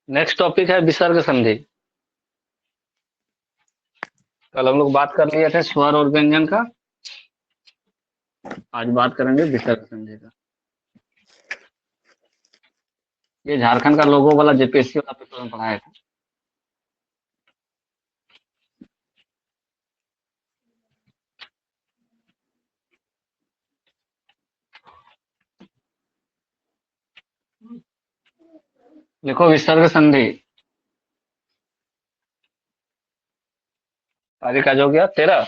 Next topic है विसर्ग संधि। कल हम लोग बात कर लिए थे स्वर और व्यंजन का। आज बात करेंगे विसर्ग संधि का। ये झारखंड का लोगो वाला जेपीएससी वाला पेपर में पढ़ाया था। लिखो विसर्ग संधि। तारीख आज हो गया 13।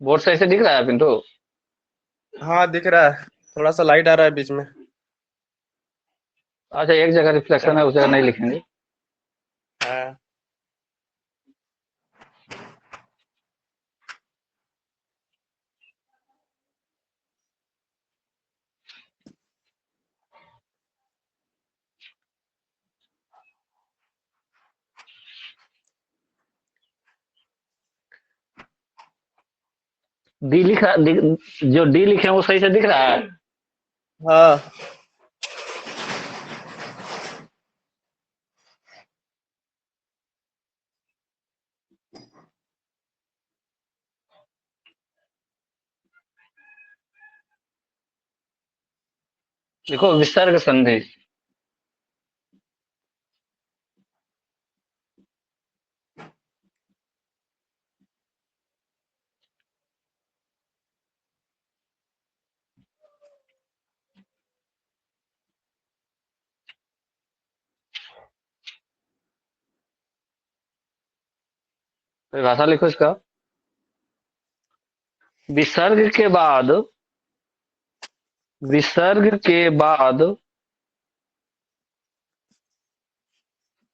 बोर्ड सही से दिख रहा है पिंटू? हाँ दिख रहा है, थोड़ा सा लाइट आ रहा है बीच में। अच्छा, एक जगह रिफ्लेक्शन है, उस जगह नहीं लिखेंगे। हाँ। डी लिखा जो डी लिखे हैं वो सही से दिख रहा है? हाँ लिखो विसर्ग संधि। परिभाषा लिखो इसका। विसर्ग के बाद विसर्ग के बाद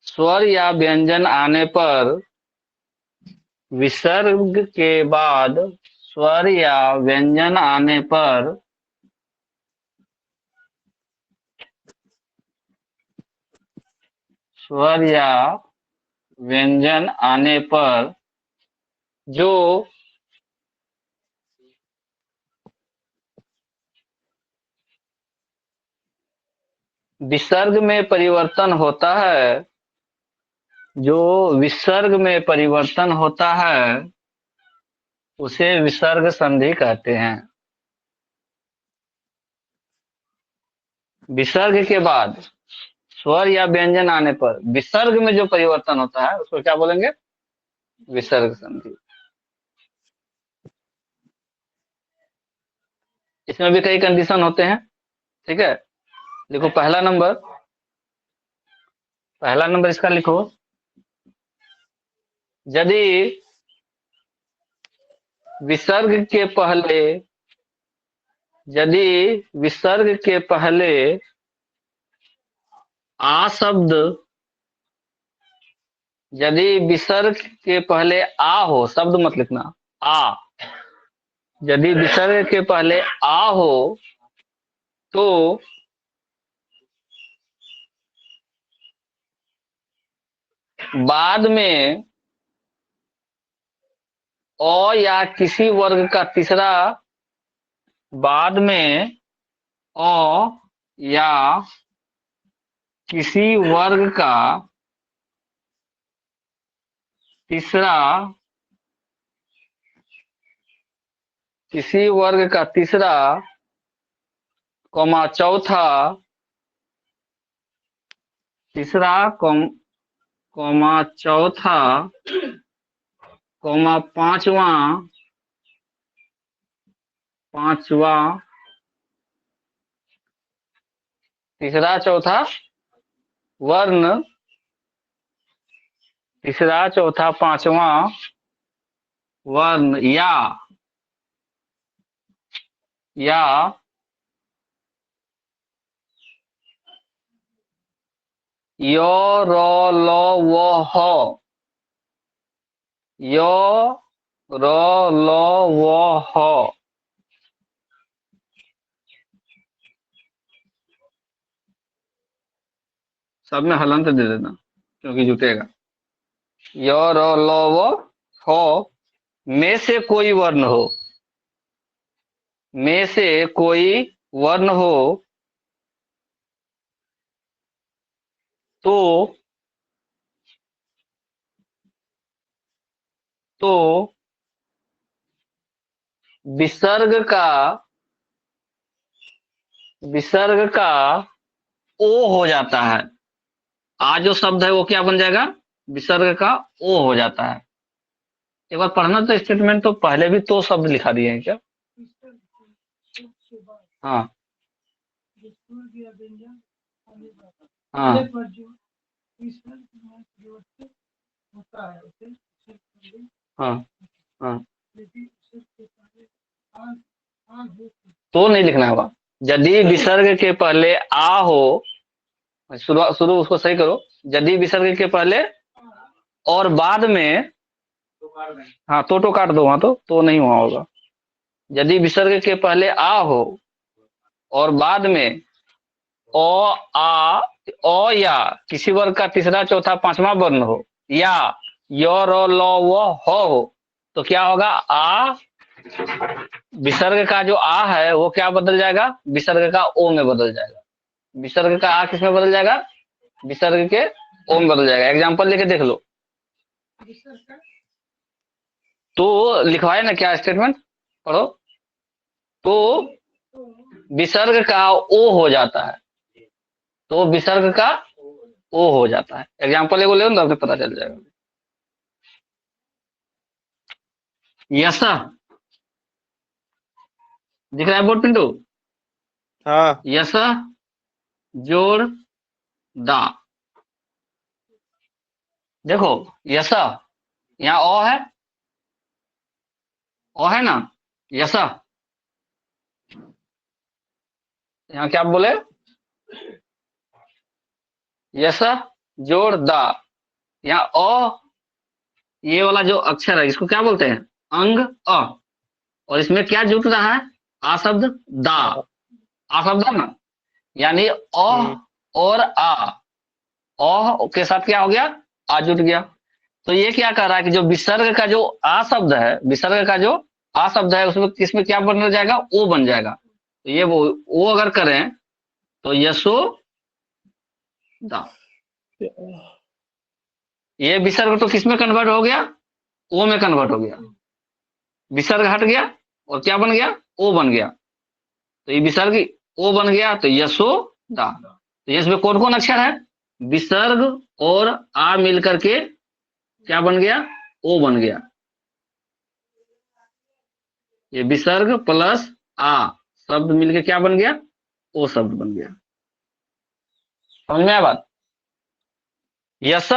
स्वर या व्यंजन आने पर विसर्ग के बाद स्वर या व्यंजन आने पर स्वर या व्यंजन आने पर जो विसर्ग में परिवर्तन होता है, जो विसर्ग में परिवर्तन होता है उसे विसर्ग संधि कहते हैं। विसर्ग के बाद स्वर या व्यंजन आने पर विसर्ग में जो परिवर्तन होता है उसको क्या बोलेंगे? विसर्ग संधि। इसमें भी कई कंडीशन होते हैं, ठीक है। देखो पहला नंबर इसका लिखो। यदि विसर्ग के पहले यदि विसर्ग के पहले आ शब्द यदि विसर्ग के पहले आ हो, शब्द मत लिखना, आ। यदि विसर्ग के पहले आ हो तो बाद में अ या किसी वर्ग का तीसरा बाद में अ या किसी वर्ग का तीसरा किसी वर्ग का तीसरा कॉमा चौथा तीसरा कॉमा चौथा कॉमा पांचवा तीसरा चौथा वर्ण तीसरा चौथा पांचवा वर्ण या यो रो लो वो हो यो रो लो वो हो सब में हलंत दे देना। क्योंकि जुटेगा। य र ल व हो में से कोई वर्ण हो, में से कोई वर्ण हो तो तो विसर्ग का ओ हो जाता है। आ जो शब्द है वो क्या बन जाएगा, विसर्ग का ओ हो जाता है। एक बार पढ़ना तो स्टेटमेंट, तो पहले भी तो शब्द लिखा दिए हैं क्या? हाँ हाँ हाँ हाँ, तो नहीं लिखना होगा। यदि विसर्ग के पहले आ हो, शुरू शुरू उसको सही करो। यदि विसर्ग के पहले और बाद में, हाँ तो काट दो, वहां तो नहीं हुआ होगा। यदि विसर्ग के पहले आ हो और बाद में ओ आ ओ या किसी वर्ग का तीसरा चौथा पांचवा वर्ण हो, या य र ल व हो, तो क्या होगा, आ विसर्ग का जो आ है वो क्या बदल जाएगा, विसर्ग का ओ में बदल जाएगा। विसर्ग का आ किस में बदल जाएगा, विसर्ग के ओ में बदल जाएगा। एग्जाम्पल लेके देख लो। तो लिखवाए ना क्या स्टेटमेंट, पढ़ो। तो विसर्ग का ओ हो जाता है, तो विसर्ग का ओ हो जाता है। एग्जाम्पल एगो ले लो, आपको पता चल जाएगा। यस दिख रहा है बोर्ड पिंटू? हाँ यस जोड़ दा, देखो यस यहाँ ओ है ना, यस यहाँ क्या बोले, यस जोड़ दा, यहाँ ओ, ये वाला जो अक्षर है इसको क्या बोलते हैं, अंग अ, और इसमें क्या जुट रहा है, आ शब्द दा, आ शब्द है ना, यानी ओ और आ, ओ के साथ क्या हो गया, आ जुट गया। तो ये क्या कर रहा है कि जो विसर्ग का जो आ शब्द है, विसर्ग का जो आ शब्द है उसमें किसमें क्या बन जाएगा, ओ बन जाएगा। तो ये वो अगर करें तो यशो दा, ये विसर्ग तो किसमें कन्वर्ट हो गया, ओ में कन्वर्ट हो गया। विसर्ग हट गया और क्या बन गया, ओ बन गया। तो ये विसर्ग ओ बन गया, तो यशो दा। तो इसमें कौन कौन अक्षर है, विसर्ग और आ मिलकर के क्या बन गया, ओ बन गया। ये विसर्ग प्लस आ शब्द मिलके क्या बन गया, ओ शब्द बन गया। समझ में आया बात? यस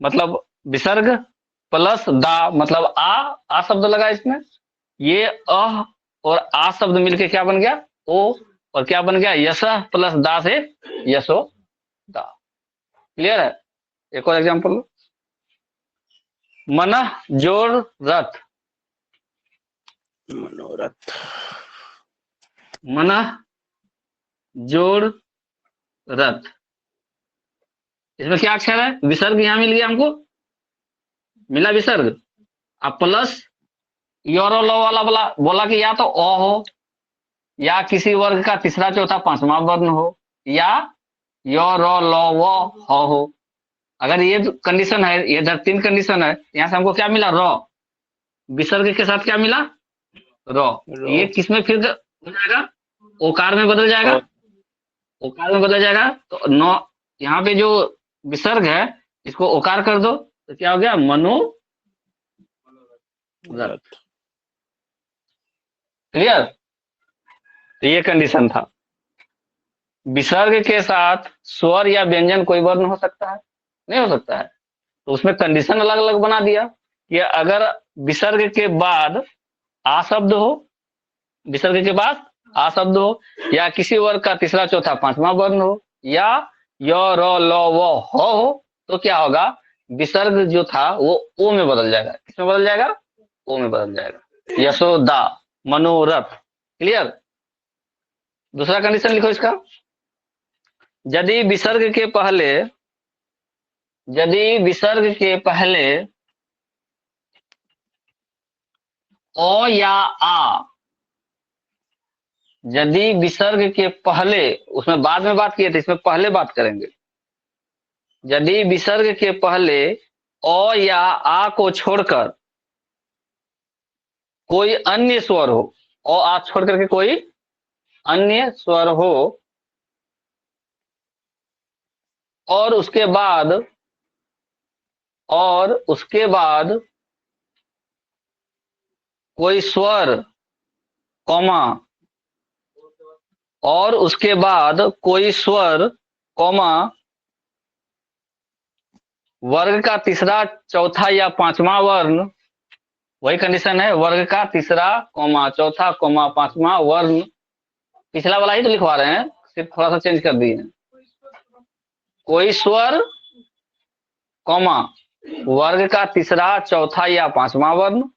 मतलब विसर्ग प्लस दा मतलब आ शब्द लगा इसमें, ये अह और आ शब्द मिलके क्या बन गया, ओ, और क्या बन गया, यस प्लस दा से यशो दा। क्लियर है? एक और एग्जांपल लो। मन जोड़ रथ, मनोरथ, मन जोड़ रथ, इसमें क्या अक्षर है, विसर्ग यहां मिल गया हमको, मिला विसर्ग, अब प्लस योरो लो वाला बोला कि या तो ओ हो, या किसी वर्ग का तीसरा चौथा पांचवा वर्ण हो, या यो रो लो वो हो। अगर ये कंडीशन है, ये 3 कंडीशन है, यहां से हमको क्या मिला, रो, विसर्ग के साथ क्या मिला, रो। रो, ये किसमें फिर हो जाएगा, ओकार में बदल जाएगा, ओकार में बदल जाएगा। तो नो, यहाँ पे जो विसर्ग है इसको ओकार कर दो, तो क्या हो गया, मनो रथ। क्लियर? तो ये कंडीशन था। विसर्ग के साथ स्वर या व्यंजन कोई वर्ण हो सकता है, नहीं हो सकता है, तो उसमें कंडीशन अलग अलग बना दिया कि अगर विसर्ग के बाद आ शब्द हो, विसर्ग के बाद आ शब्द हो, या किसी वर्ग का तीसरा चौथा पांचवा वर्ण हो, या य र ल व हो, तो क्या होगा, विसर्ग जो था वो ओ में बदल जाएगा। किसमें बदल जाएगा, ओ में बदल जाएगा। यशोदा, मनोरथ। क्लियर? दूसरा कंडीशन लिखो इसका, यदि विसर्ग के पहले यदि विसर्ग के पहले ओ या आ, यदि विसर्ग के पहले, उसमें बाद में बात किए थे, इसमें पहले बात करेंगे। यदि विसर्ग के पहले ओ या आ को छोड़कर कोई अन्य स्वर हो, ओ आ छोड़ करके कोई अन्य स्वर हो, और उसके बाद कोई स्वर कॉमा, और उसके बाद कोई स्वर कॉमा वर्ग का तीसरा, चौथा या पांचवा वर्ण, वही कंडीशन है, वर्ग का तीसरा कॉमा चौथा कॉमा पांचवा वर्ण, पिछला वाला ही तो लिखवा रहे हैं, सिर्फ थोड़ा सा चेंज कर दिए हैं। कोई स्वर कॉमा वर्ग का तीसरा, चौथा या पांचवा वर्ण,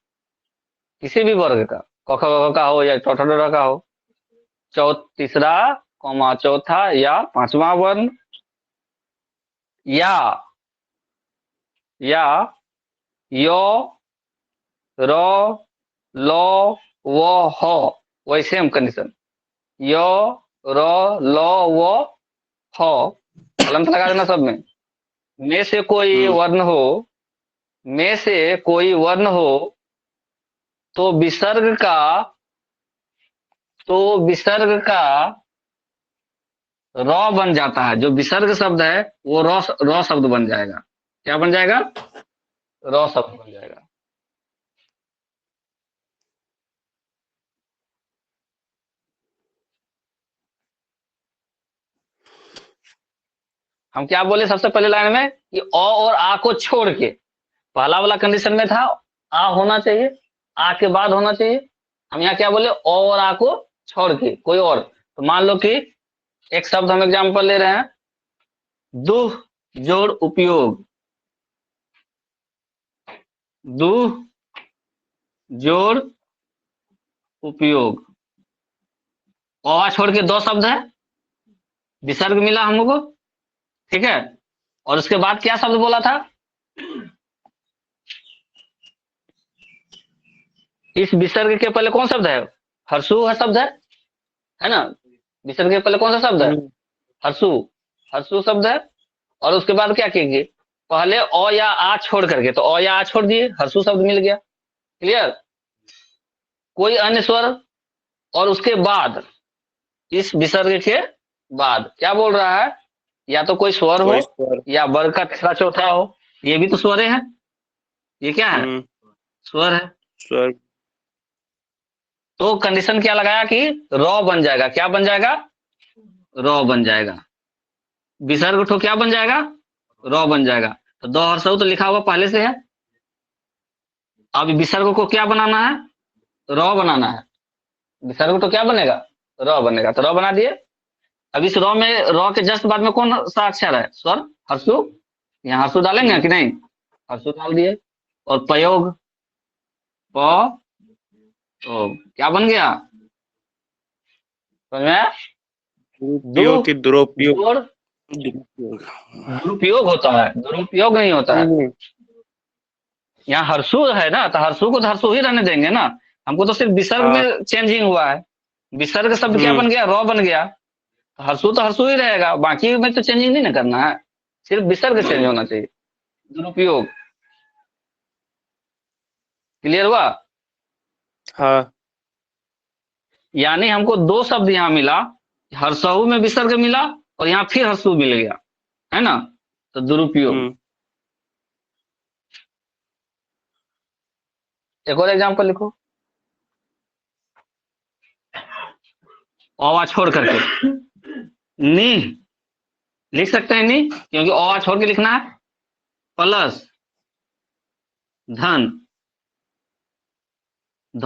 किसी भी वर्ग का, क ख का हो या चौथा डोरा का हो, तीसरा कॉमा चौथा या पांचवा वर्ण, या यो, रो, लो, वो, हो, वही सेम कंडीशन, यो, रो, लो, वो, हो, कलम से लगा देना सब में से कोई वर्ण हो, में से कोई वर्ण हो, तो विसर्ग का रॉ बन जाता है। जो विसर्ग शब्द है वो रॉ शब्द बन जाएगा। क्या बन जाएगा? रॉ शब्द बन जाएगा। हम क्या बोले सबसे पहले लाइन में कि अ और आ को छोड़ के, पहला वाला कंडीशन में था आ होना चाहिए, आ के बाद होना चाहिए। हम यहाँ क्या बोले? अ और आ को छोड़ के कोई और। तो मान लो कि एक शब्द हम एग्जाम्पल ले रहे हैं, दुह जोड़ उपयोग, दुह जोड़ उपयोग, अ छोड़ के दो शब्द है, विसर्ग मिला हमको, ठीक है। और उसके बाद क्या शब्द बोला था? इस विसर्ग के पहले कौन शब्द है? हर्षु है शब्द है ना। विसर्ग के पहले कौन सा शब्द है? हर्षु, हर्षु शब्द है। और उसके बाद क्या कीजिए? पहले अ या आ छोड़ करके, तो अ या आ छोड़ दिए, हर्षु शब्द मिल गया। क्लियर? कोई अन्य स्वर, और उसके बाद, इस विसर्ग के बाद क्या बोल रहा है? या तो कोई स्वर हो या वर्ग का तीसरा चौथा हो। ये भी तो स्वर है। ये क्या है? स्वर है। स्वर। तो कंडीशन क्या लगाया कि रॉ बन जाएगा। क्या बन जाएगा? रॉ बन जाएगा। विसर्ग उठो क्या बन जाएगा? रॉ बन जाएगा। तो दो हर्षऊ तो लिखा हुआ पहले से है। अब विसर्ग को क्या बनाना है? रॉ बनाना है। विसर्ग तो क्या बनेगा? रॉ बनेगा। तो रॉ बना दिए। अब इस रॉ में, रॉ के जस्ट बाद में कौन सा अक्षर है? स्वर, हर्षु। यहाँ हर्षु डालेंगे कि नहीं? हर्षु डाल दिए। और प्रयोग, प, तो क्या बन गया? समझ में आया? दुरुपयोग होता है, दुरुपयोग नहीं होता है। यहाँ हर्षु है ना, तो हर्षु को तो हर्षु ही रहने देंगे ना। हमको तो सिर्फ विसर्ग में चेंजिंग हुआ है। विसर्ग शब्द क्या बन गया? रॉ बन गया। तो हर्षु ही रहेगा, बाकी में तो चेंजिंग नहीं ना करना है, सिर्फ विसर्ग चेंज होना चाहिए। दुरुपयोग। क्लियर हुआ? हाँ। यानी हमको दो शब्द यहाँ मिला, हर्षु में विसर्ग मिला और यहाँ फिर हर्षु मिल गया, है ना। तो दुरुपयोग। एक और एग्जाम्पल लिखो, अवा छोड़ करके नी लिख सकते हैं। नी क्योंकि अवा छोड़ के लिखना है। प्लस धन, ध,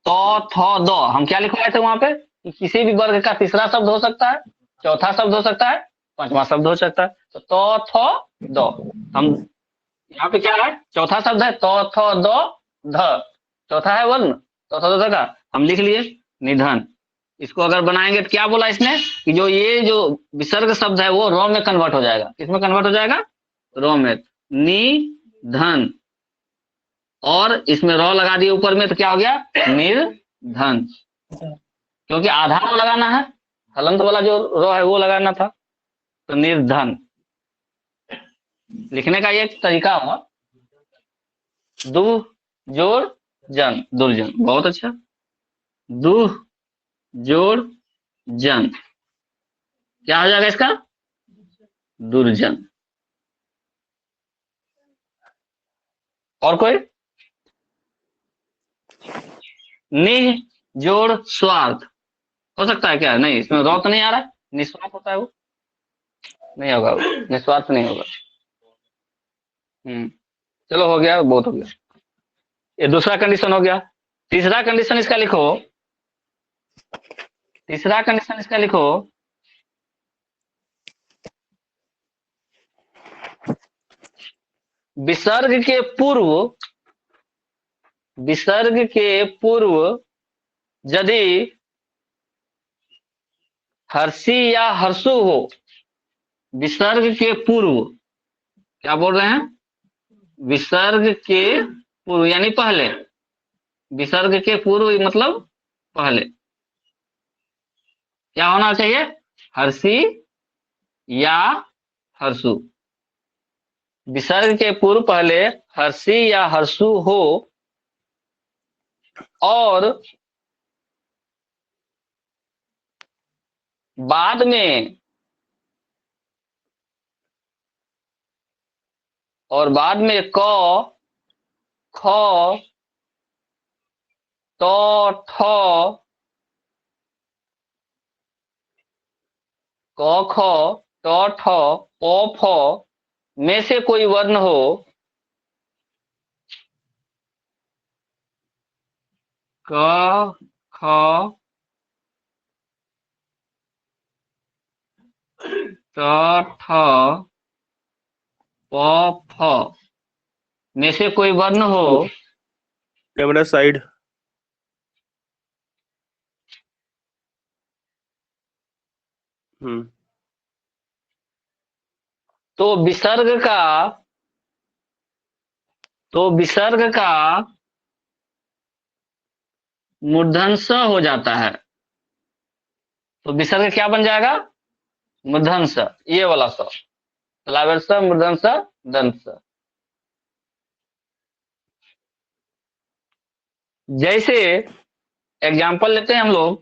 तो, थ, दो। हम क्या लिखवाए थे वहां पे कि किसी भी वर्ग का तीसरा शब्द हो सकता है, चौथा शब्द हो सकता है, पांचवा शब्द हो सकता है। तो थ, दो। हम यहाँ पे क्या है? चौथा शब्द है, तो, थ, दो, ध। चौथा है वर्ण, तो थ, दो का हम लिख लिए निधन। इसको अगर बनाएंगे तो क्या बोला इसने कि जो ये जो विसर्ग शब्द है वो रॉ में कन्वर्ट हो जाएगा। किसमें कन्वर्ट हो जाएगा? रॉ में निधन, और इसमें रॉ लगा दिए ऊपर में तो क्या हो गया निर्धन, क्योंकि आधार लगाना है, हलंत वाला जो रॉ है वो लगाना था, तो निर्धन। लिखने का ये एक तरीका हुआ, दु जोड़ जन, दुर्जन। बहुत अच्छा, दु जोड़ जन क्या हो जाएगा इसका, दुर्जन। और कोई, निह जोड़ स्वार्थ हो सकता है क्या, नहीं इसमें रॉ तो नहीं आ रहा है, निस्वार्थ होता है वो, नहीं होगा वो, निस्वार्थ नहीं होगा। चलो हो गया, बहुत हो गया, ये दूसरा कंडीशन हो गया। तीसरा कंडीशन इसका लिखो, तीसरा कंडीशन इसका लिखो, विसर्ग के पूर्व, विसर्ग के पूर्व यदि हर्षी या हर्षु हो, विसर्ग के पूर्व, क्या बोल रहे हैं, विसर्ग के पूर्व यानी पहले, विसर्ग के पूर्व मतलब पहले क्या होना चाहिए, हर्षी या हर्षु। विसर्ग के पूर्व पहले हर्षी या हर्षु हो, और बाद में, और बाद में क ख तो ठ क ख तो ठ प फ में से कोई वर्ण हो, क ख तो ठ प फ में से कोई वर्ण हो, कैमरा साइड। तो विसर्ग का, तो विसर्ग का मूर्धन स हो जाता है, तो विसर्ग क्या बन जाएगा, मूर्धन स, ये वाला स, तलावर स, मूर्धन स, दंत स। जैसे एग्जाम्पल लेते हैं हम लोग,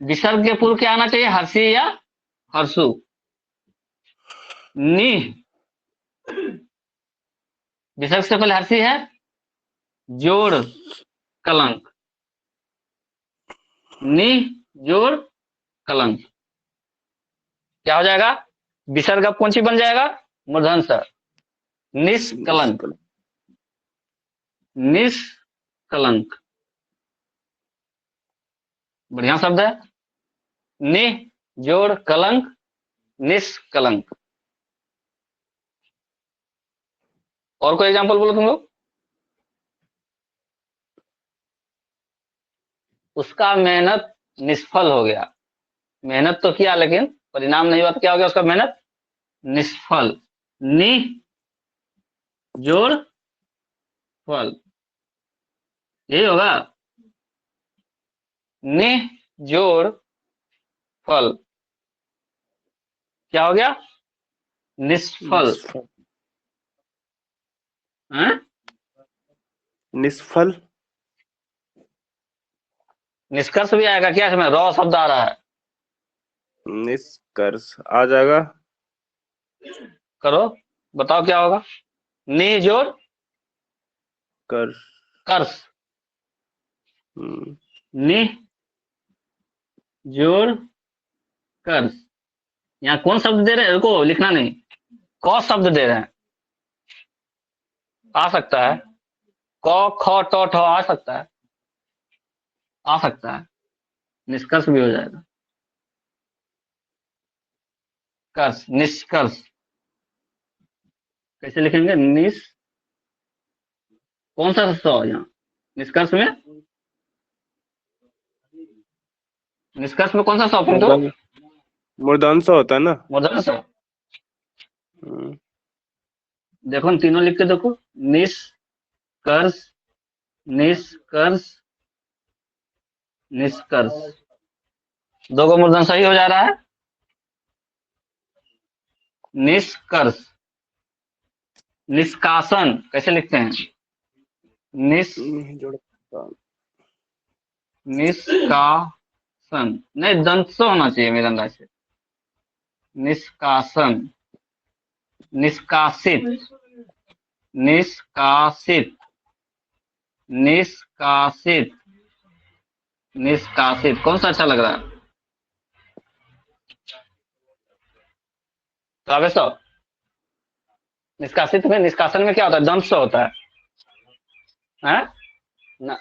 विसर्ग के पूर्व क्या आना चाहिए, हर्षी या हर्षु। नि, विसर्ग से पहले हर्षी है, जोड़ कलंक, नि जोड़ कलंक, क्या हो जाएगा, विसर्ग अब कौन सी बन जाएगा, मूर्धन स, निष्कलंक, निष्कलंक, बढ़िया शब्द है, नि जोड़ कलंक, निष्कलंक। और कोई एग्जांपल बोलो तुम लोग। उसका मेहनत निष्फल हो गया, मेहनत तो किया लेकिन परिणाम नहीं हुआ, तो क्या हो गया उसका, मेहनत निष्फल, नि जोड़ फल, यही होगा, नि जोड़ फल, क्या हो गया, निष्फल। निष्फल, निष्कर्ष भी आएगा क्या, इसमें रॉ शब्द आ रहा है, निष्कर्ष आ जाएगा। करो बताओ क्या होगा, नि जोड़ कर, कर्ष, नि जोड़ कर्ष, यहाँ कौन शब्द दे रहे हैं, रुको लिखना नहीं, क शब्द दे रहे हैं, आ सकता है, क ख ट ठ आ सकता है, आ सकता है, निष्कर्ष भी हो जाएगा, कर्ष, निष्कर्ष कैसे लिखेंगे, निस, कौन सा स यहाँ निष्कर्ष में, निष्कर्ष में कौन सा स पंक्ति, मूर्धन सा होता है ना। मूर्धन स, देखो न तीनों लिख के देखो, निष्कर्ष, निष्कर्ष, निष्कर्ष। दो को मूर्धन सही हो जा रहा है। निष्कर्ष। निष्कासन कैसे लिखते हैं? निस जोड़ निष्कासन, नहीं दंत से होना चाहिए मेरे अंदाज से। निष्कासन, निष्कासित, निष्कासित, निष्कासित, निष्कासित, कौन सा अच्छा लग रहा है? तो अब ऐसा निष्कासित में, निष्कासन में क्या होता है? दंत से होता है, हैं? ना,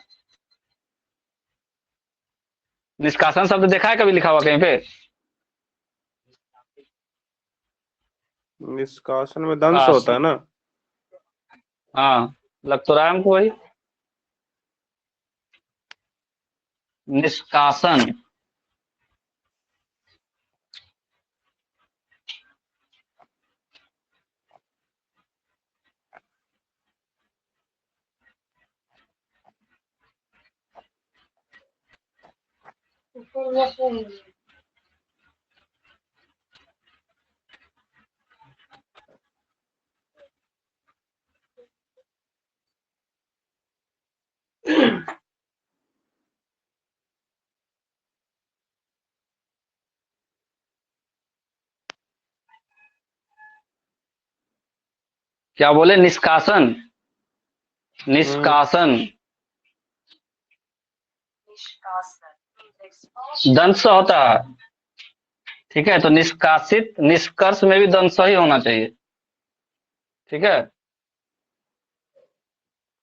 निष्कासन शब्द देखा है कभी लिखा हुआ कहीं पे? निष्कासन में दंश होता है ना। हाँ, लग तो रहा है हमको वही। निष्कासन, क्या बोले? निष्कासन, निष्कासन दंत से होता है, ठीक है। तो निष्कासित, निष्कर्ष में भी दंत से ही होना चाहिए, ठीक है।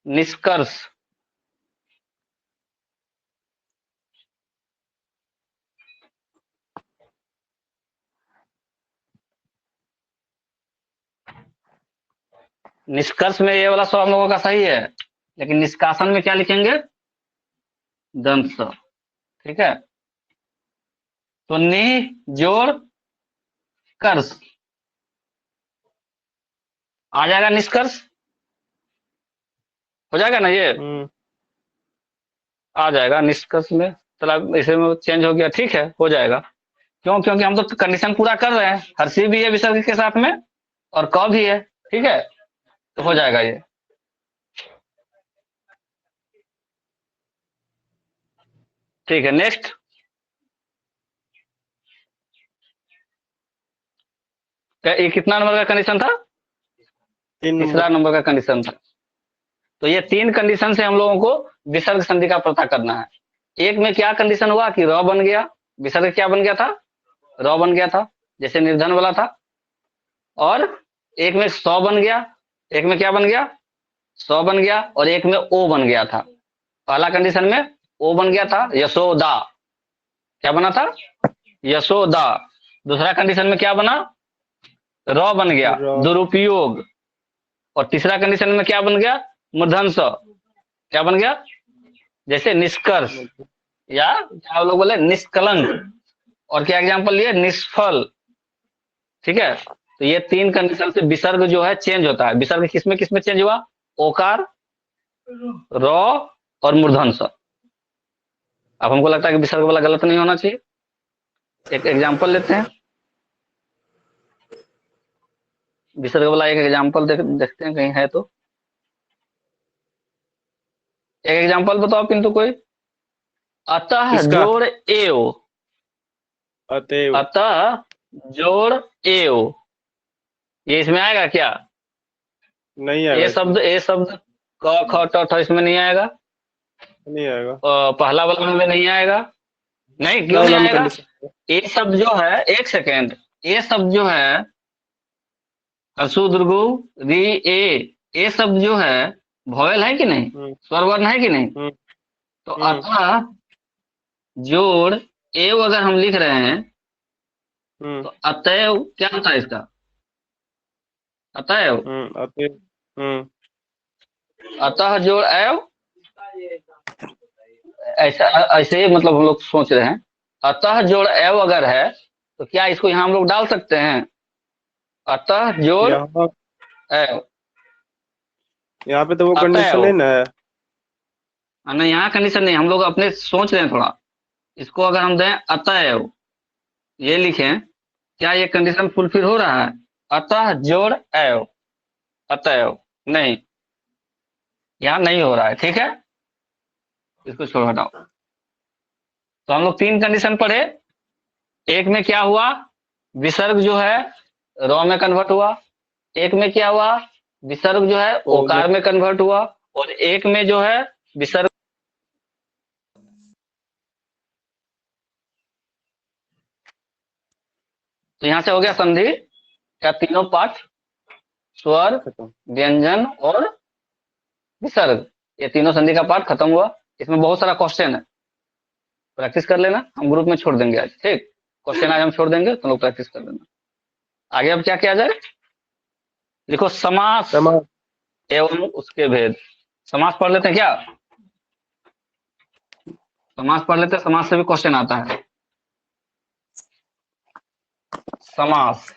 निष्कर्ष, निष्कर्ष में ये वाला सब हम लोगों का सही है, लेकिन निष्कासन में क्या लिखेंगे? दंत स, ठीक है। तो नि जोड़ कर्ष आ जाएगा, निष्कर्ष हो जाएगा ना ये? आ जाएगा निष्कर्ष में, चलो इसे में चेंज हो गया, ठीक है, हो जाएगा। क्यों? क्योंकि हम तो कंडीशन पूरा कर रहे हैं, हर्षी भी है विसर्ग के साथ में और क भी है, ठीक है, तो हो जाएगा ये। ठीक है, नेक्स्ट। ये कितना नंबर का कंडीशन था? तीसरा नंबर का कंडीशन था। तो ये तीन कंडीशन से हम लोगों को विसर्ग संधि का पता करना है। एक में क्या कंडीशन हुआ कि र बन गया, विसर्ग क्या बन गया था? र बन गया था, जैसे निर्धन वाला था। और एक में सौ बन गया, एक में क्या बन गया? सौ बन गया, और एक में ओ बन गया था। पहला कंडीशन में ओ बन गया था, यशोदा। क्या बना था? यशोदा। दूसरा कंडीशन में क्या बना? र बन गया, दुरुपयोग। और तीसरा कंडीशन में क्या बन गया? मूर्धन्य स। क्या बन गया? जैसे निष्कर्ष, या क्या लोग बोले निष्कलंक। और क्या एग्जाम्पल लिए? निष्फल, ठीक है। तो ये तीन कंडीशन से विसर्ग जो है चेंज होता है। विसर्ग किसमें किसमें चेंज हुआ? ओकार, र और मूर्धन्य स। अब हमको लगता है कि विसर्ग वाला गलत नहीं होना चाहिए। एक एग्जाम्पल लेते हैं, विसर्ग वाला एक एग्जाम्पल देखते हैं कहीं है तो। एक एग्जाम्पल बताओ किंतु कोई। अतः किसका? जोड़ एव, अतएव। अतः जोड़ एव, ये इसमें आएगा क्या? नहीं आएगा इसमें। ए शब्द क ख ट ठ इसमें नहीं आएगा। नहीं आएगा। पहला वाला में नहीं आएगा। नहीं, क्यों नहीं वाला में आएगा? कंडीशन। ए शब्द जो है, एक सेकेंड, ए शब्द जो है अशु दुर्गु री ए शब्द जो है वॉवेल है कि नहीं? स्वर वर्ण है कि नहीं? तो अतः जोड़ एव अगर हम लिख रहे हैं तो अतएव क्या होता है इसका? अतएव, अतएव। अतः जोड़ एव, ऐसा ऐसे ही मतलब हम लोग सोच रहे हैं। अतः जोड़ एव अगर है तो क्या इसको यहाँ हम लोग डाल सकते हैं? अतः जोड़ यहाँ एव, यहाँ पे तो वो कंडीशन अतएव, नहीं ना है। नहीं यहाँ कंडीशन नहीं, हम लोग अपने सोच रहे हैं थोड़ा। इसको अगर हम दें अतएव, ये लिखें, क्या ये कंडीशन फुलफिल हो रहा है? अतः जोड़ एव, अतएव नहीं, यहाँ नहीं हो रहा है, ठीक है, इसको छोड़ हटाओ। तो हम लोग 3 कंडीशन पढ़े। एक में क्या हुआ, विसर्ग जो है रॉ में कन्वर्ट हुआ। एक में क्या हुआ, विसर्ग जो है ओ में ओकार में कन्वर्ट हुआ। और एक में जो है विसर्ग, तो यहां से हो गया संधि का तीनों पाठ, स्वर, खत्म। व्यंजन और विसर्ग, ये तीनों संधि का पाठ खत्म हुआ। इसमें बहुत सारा क्वेश्चन है, प्रैक्टिस कर लेना, हम ग्रुप में छोड़ देंगे आज, ठीक। क्वेश्चन आज हम छोड़ देंगे, तुम लोग प्रैक्टिस कर लेना। आगे अब क्या किया जाए, लिखो समास समास। एवं उसके भेद। समास पढ़ लेते हैं क्या? समास पढ़ लेते हैं, समास से भी क्वेश्चन आता है। समास,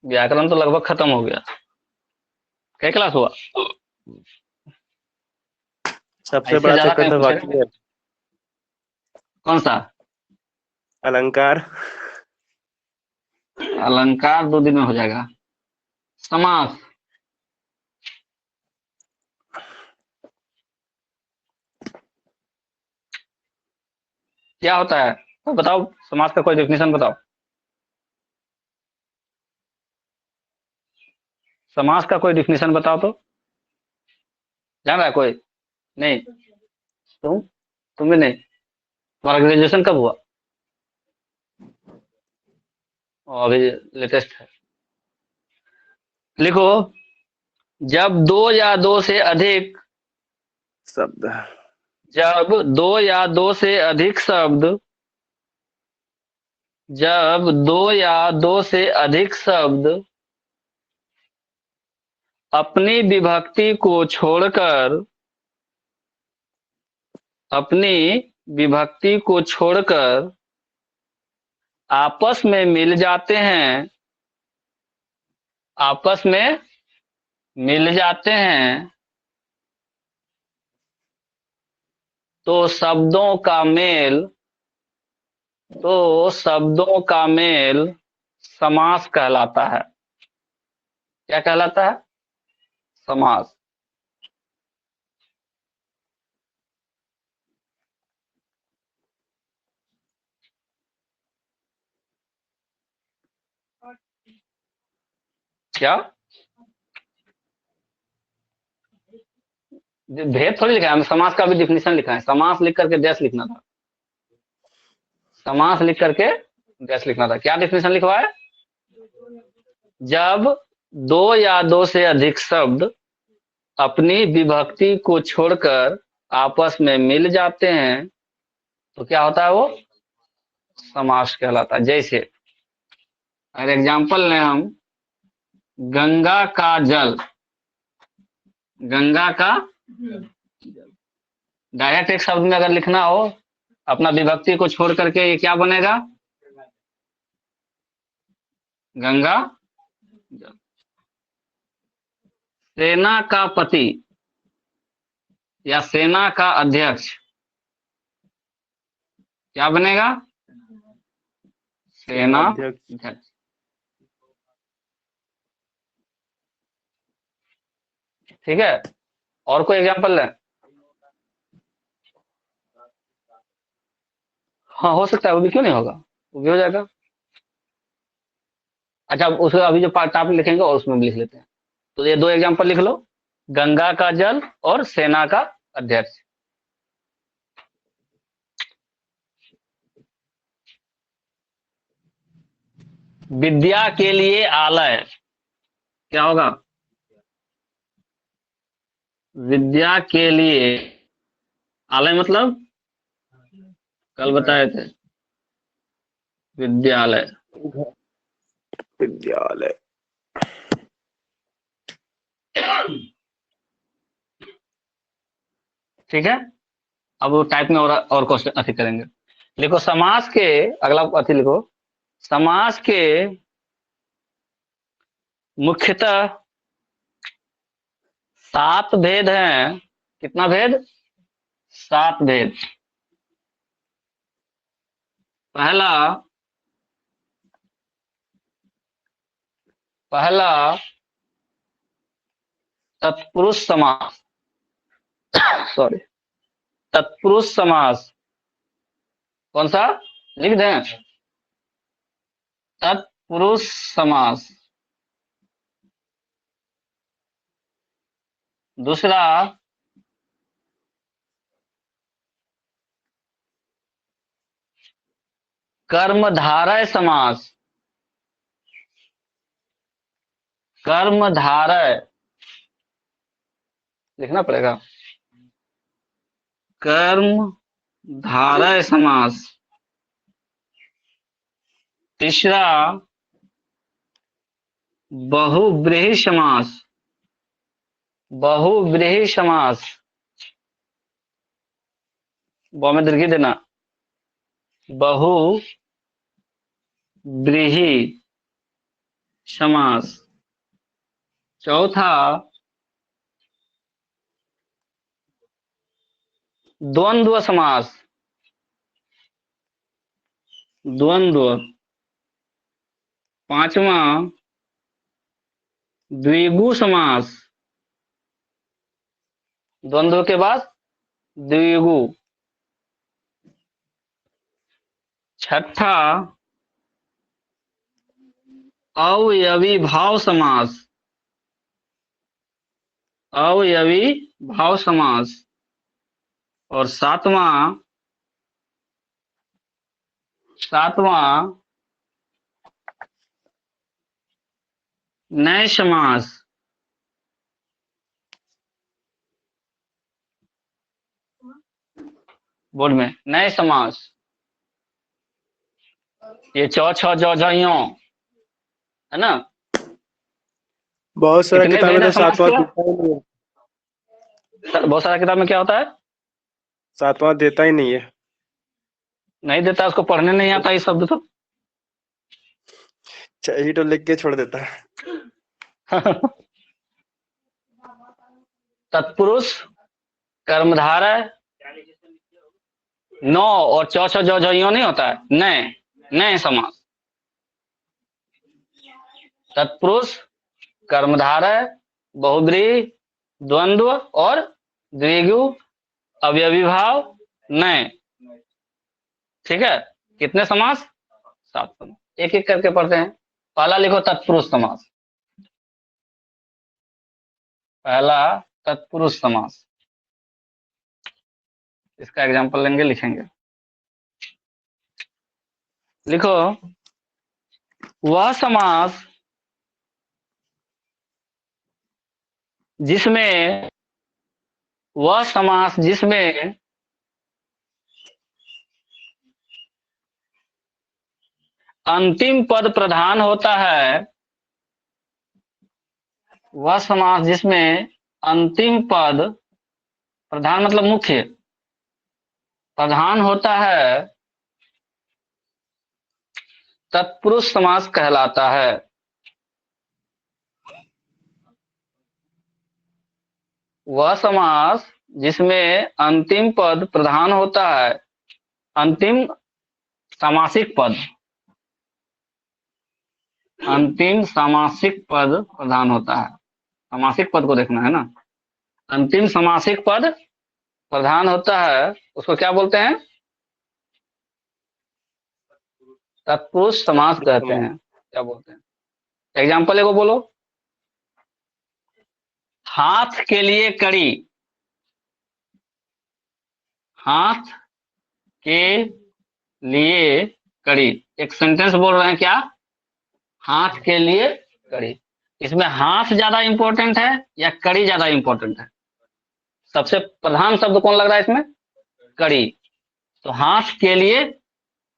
व्याकरण तो लगभग खत्म हो गया। क्या क्लास हुआ? सबसे इससे बड़ा ज्यादा कहीं सेकंड तो पूछेगा? बाकी है। कौन सा? अलंकार। अलंकार 2 दिन में हो जाएगा। समास, क्या होता है तो बताओ, समास का कोई डेफिनेशन बताओ। समास का कोई डेफिनेशन बताओ तो, जान रहा है कोई? नहीं, तुम भी नहीं? तुम्हारा ग्रेजुएशन कब हुआ? अभी लेटेस्ट है। लिखो, जब दो या दो से अधिक, शब्द। जब दो या दो से अधिक शब्द, जब दो या दो से अधिक शब्द अपनी विभक्ति को छोड़कर, अपनी विभक्ति को छोड़कर आपस में मिल जाते हैं, आपस में मिल जाते हैं, तो शब्दों का मेल, तो शब्दों का मेल समास कहलाता है। क्या कहलाता है? समास। क्या भेद थोड़ी लिखा है, हम समास का भी डिफिनेशन लिखा है। समास लिख करके डैश लिखना था, समास लिख करके डैश लिखना था। क्या डिफिनेशन लिखवा है? जब दो या दो से अधिक शब्द अपनी विभक्ति को छोड़कर आपस में मिल जाते हैं, तो क्या होता है वो? समास कहलाता है। जैसे अगर एग्जाम्पल लें हम, गंगा का जल, गंगा का डायरेक्ट एक शब्द में अगर लिखना हो अपना विभक्ति को छोड़ करके, ये क्या बनेगा? गंगा जल। सेना का पति या सेना का अध्यक्ष, क्या बनेगा? सेना सेनाध्यक्ष। अध्यक्ष। ठीक है, और कोई एग्जाम्पल लें? हाँ हो सकता है, वो भी क्यों नहीं होगा, वो भी हो जाएगा। अच्छा, उसको अभी जो पार्ट आप लिखेंगे और उसमें भी लिख लेते हैं। तो ये 2 एग्जाम्पल लिख लो, गंगा का जल और सेना का अध्यक्ष। विद्या के लिए आलय, क्या होगा? विद्या के लिए आलय मतलब कल बताए थे, विद्यालय। विद्यालय। ठीक है, अब वो टाइप में और क्वेश्चन अथी करेंगे। लिखो समास के, अगला अथी लिखो, समास के मुख्यतः 7 भेद हैं। कितना भेद? 7 भेद। पहला तत्पुरुष समास। सॉरी, तत्पुरुष समास। कौन सा? लिख दें, तत्पुरुष समास। दूसरा कर्मधारय समास। कर्मधारय लिखना पड़ेगा, कर्मधारय समास। तीसरा बहुव्रीहि समास। बहुव्रीहि समास, ब में दीर्घ देना, बहुव्रीहि समास। चौथा द्वंद्व समास। द्वंद्व। पांचवा द्विगु समास। द्वंद्व के बाद द्विगु। छठा अवयवी भाव समास। अवयवी भाव समास। और सातवां नए समास। बोर्ड में नए समास। ये चौ छ जौ जइयों है ना। बहुत सारा कितने किताब में भेद है तो समास सातवां के? देता ही नहीं है। बहुत सारा किताब में क्या होता है? सातवां देता ही नहीं है। नहीं देता, उसको पढ़ने नहीं आता ये शब्द तो। यही तो लिख के छोड़ देता है। तत्पुरुष, कर्मधारय, नौ और चौ छ जौ जइयों नहीं होता है, नए नए समास। तत्पुरुष, कर्मधारय, बहुब्रीहि, द्वंद्व और द्विगु, अवयवी भाव, नए। ठीक है, कितने समास? 7 समास। एक एक करके पढ़ते हैं। पहला लिखो तत्पुरुष समास। पहला तत्पुरुष समास, इसका एग्जांपल लेंगे, लिखेंगे। लिखो, वह समास जिसमें अंतिम पद प्रधान होता है। वह समास जिसमें अंतिम पद प्रधान मतलब मुख्य प्रधान होता है, तत्पुरुष समास कहलाता है। वह समास जिसमें अंतिम पद प्रधान होता है, अंतिम सामासिक पद, अंतिम सामासिक पद प्रधान होता है। सामासिक पद को देखना है ना। अंतिम सामासिक पद प्रधान होता है, उसको क्या बोलते हैं? तत्पुरुष समास कहते हैं। क्या बोलते हैं? एग्जाम्पल एगो बोलो। हाथ के लिए कड़ी। हाथ के लिए कड़ी, एक सेंटेंस बोल रहे हैं। क्या? हाथ के लिए कड़ी। इसमें हाथ ज्यादा इंपॉर्टेंट है या कड़ी ज्यादा इंपॉर्टेंट है? सबसे प्रधान शब्द कौन लग रहा है इसमें? कड़ी। तो हाथ के लिए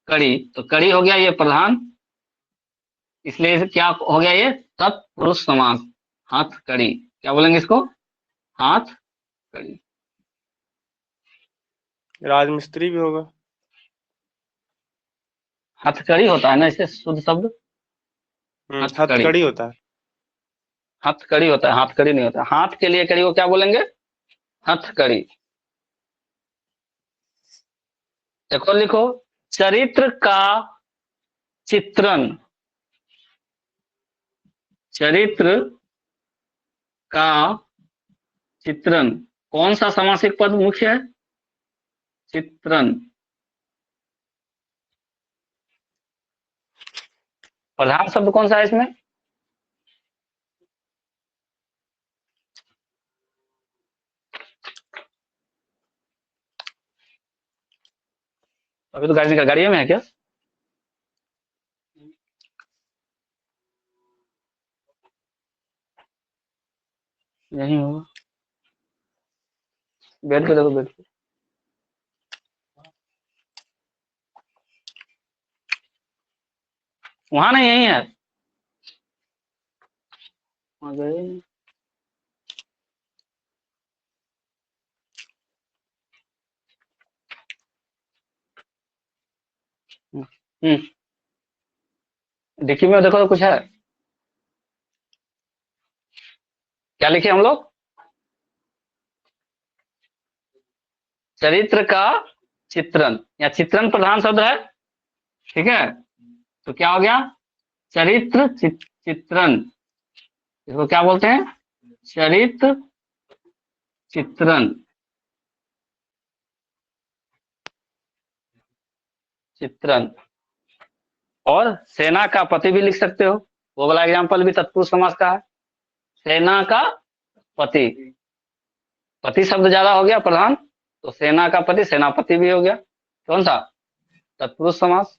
कड़ी, तो कड़ी हो गया ये प्रधान, इसलिए इसे क्या हो गया ये? तत्पुरुष समास। हाथ कड़ी, क्या बोलेंगे इसको? हाथ कड़ी। राजमिस्त्री भी होगा। हथकड़ी होता है ना, इसे शुद्ध शब्द हथकड़ी। हथकड़ी होता है। हथकड़ी होता है, हाथकड़ी नहीं होता। हाथ के लिए कड़ी को क्या बोलेंगे? हथकड़ी। एक और लिखो, चरित्र का चित्रण। चरित्र का चित्रण, कौन सा समासिक पद मुख्य है? चित्रण। प्रधान शब्द कौन सा है इसमें? अभी तो गाड़ी में है क्या? यही होगा। बेड पे देखो, बेड पे। वहां नहीं, यही है। वहां गए। हम्म। डिक्की में देखो तो कुछ है। क्या लिखे हम लोग? चरित्र का चित्रण, या चित्रण प्रधान शब्द है। ठीक है, तो क्या हो गया? चरित्र चित्रण। इसको क्या बोलते हैं? चरित्र चित्रण। चित्रण। और सेना का पति भी लिख सकते हो, वो वाला एग्जाम्पल भी तत्पुरुष समास का है। सेना का पति, पति शब्द ज्यादा हो गया प्रधान, तो सेना का पति सेनापति भी हो गया। कौन सा? तत्पुरुष समास।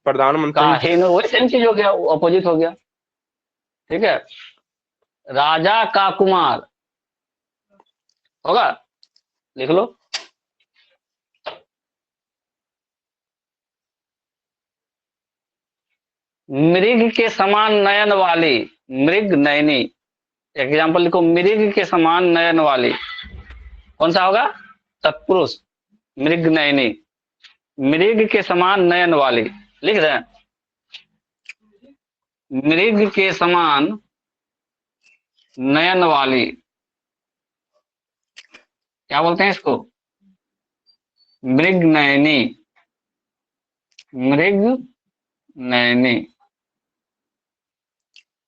प्रधानमंत्री। काहीन, वही सेम चीज हो गया, अपोजिट हो गया। ठीक है। राजा का कुमार होगा, लिख लो। मृग के समान नयन वाली, मृग नयनी। एग्जाम्पल लिखो, मृग के समान नयन वाली। कौन सा होगा? तत्पुरुष। मृग नयनी, मृग के समान नयन वाली। लिख रहे हैं, मृग के समान नयन वाली। क्या बोलते हैं इसको? मृग नयनी। मृग नयनी।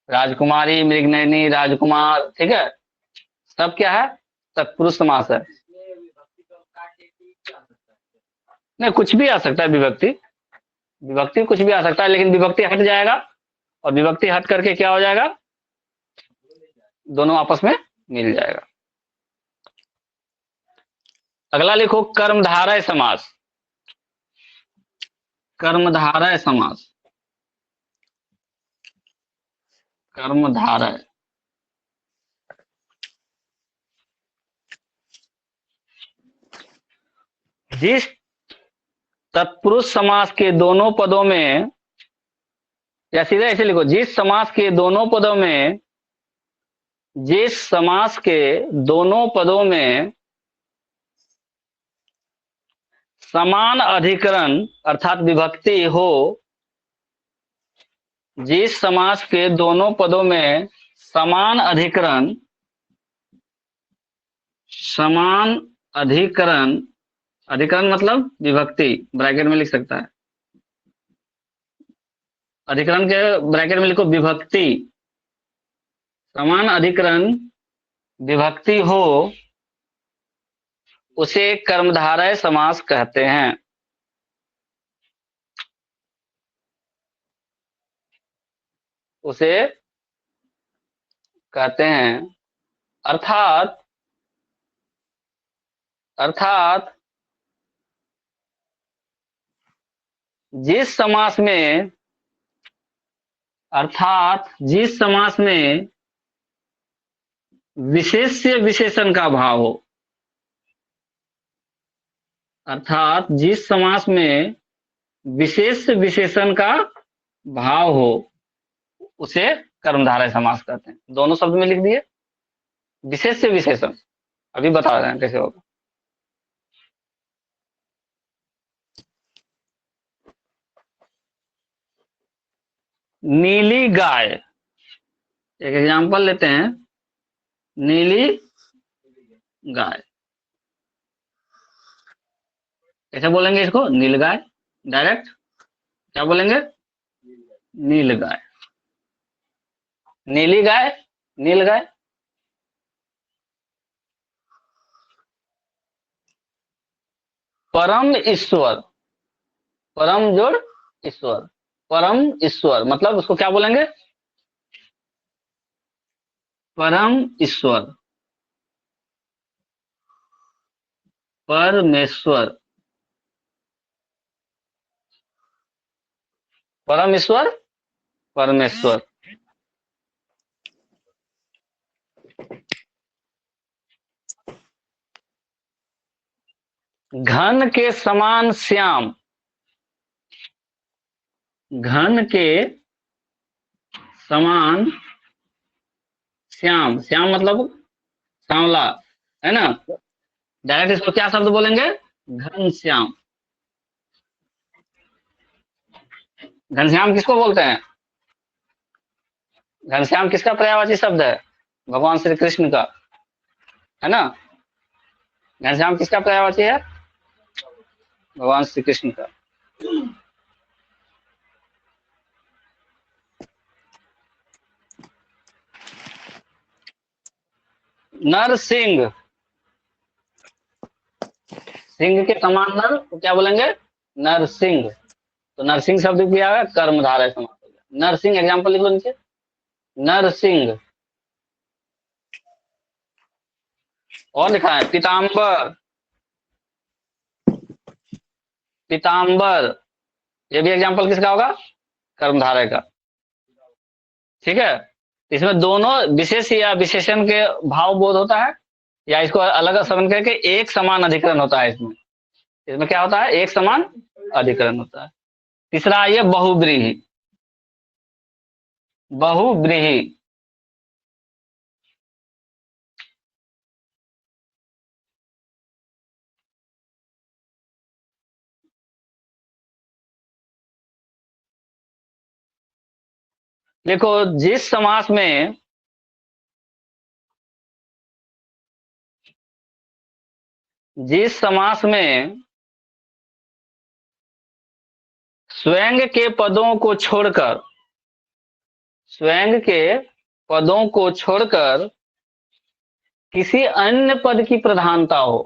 राजकुमारी, मृग नयनी, राजकुमार। ठीक है, सब क्या है? तत्पुरुष समास है। नहीं, कुछ भी आ सकता है विभक्ति। विभक्ति कुछ भी आ सकता है, लेकिन विभक्ति हट जाएगा, और विभक्ति हट करके क्या हो जाएगा? दोनों आपस में मिल जाएगा। अगला लिखो, कर्मधारय समास। कर्मधारय समास। कर्मधारय। जिस तत्पुरुष समास के दोनों पदों में, या सीधे ऐसे लिखो, जिस समास के दोनों पदों में, जिस समास के दोनों पदों में समान अधिकरण अर्थात विभक्ति हो, जिस समास के दोनों पदों में समान अधिकरण, समान अधिकरण, अधिकरण मतलब विभक्ति, ब्रैकेट में लिख सकता है। अधिकरण के ब्रैकेट में लिखो विभक्ति। समान अधिकरण विभक्ति हो, उसे कर्मधारय समास कहते हैं। उसे कहते हैं, अर्थात अर्थात जिस समास में, अर्थात जिस समास में विशेष्य विशेषण का भाव हो, अर्थात जिस समास में विशेष विशेषण का भाव हो, उसे कर्मधारय समास कहते हैं। दोनों शब्द में लिख दिए, विशेष विशेषण। अभी बता रहे हैं कैसे होगा। नीली गाय, एक एग्जांपल लेते हैं, नीली गाय। कैसे बोलेंगे इसको? नीलगाय। डायरेक्ट क्या बोलेंगे? नीलगाय। नीली गाय, नीलगाय। परम ईश्वर, परम जोड़ ईश्वर, परम ईश्वर मतलब उसको क्या बोलेंगे? परम ईश्वर, परमेश्वर, परम ईश्वर, परमेश्वर। घन के समान श्याम, घन के समान श्याम, श्याम मतलब सांवला, है ना? डायरेक्ट इसको क्या शब्द बोलेंगे? घन श्याम। घनश्याम किसको बोलते हैं? घनश्याम किसका पर्यायवाची शब्द है? भगवान श्री कृष्ण का, है ना? घनश्याम किसका पर्यायवाची है? भगवान श्री कृष्ण का। नरसिंह, सिंह के समान नर तो क्या बोलेंगे? नरसिंह। तो नरसिंह शब्द क्या है? कर्मधारय समास हो गया। नरसिंह एग्जाम्पल लिखो नीचे, नरसिंह। और लिखा है पीताम्बर, पीताम्बर। ये भी एग्जाम्पल किसका होगा? कर्मधारय का। ठीक है, इसमें दोनों विशेष या विशेषण के भाव बोध होता है, या इसको अलग समझ करके एक समान अधिकरण होता है। इसमें इसमें क्या होता है? एक समान अधिकरण होता है। तीसरा ये बहुव्रीहि, बहुव्रीहि। देखो, जिस समास में जिस समास में स्वयं के पदों को छोड़कर, स्वयं के पदों को छोड़कर किसी अन्य पद की प्रधानता हो,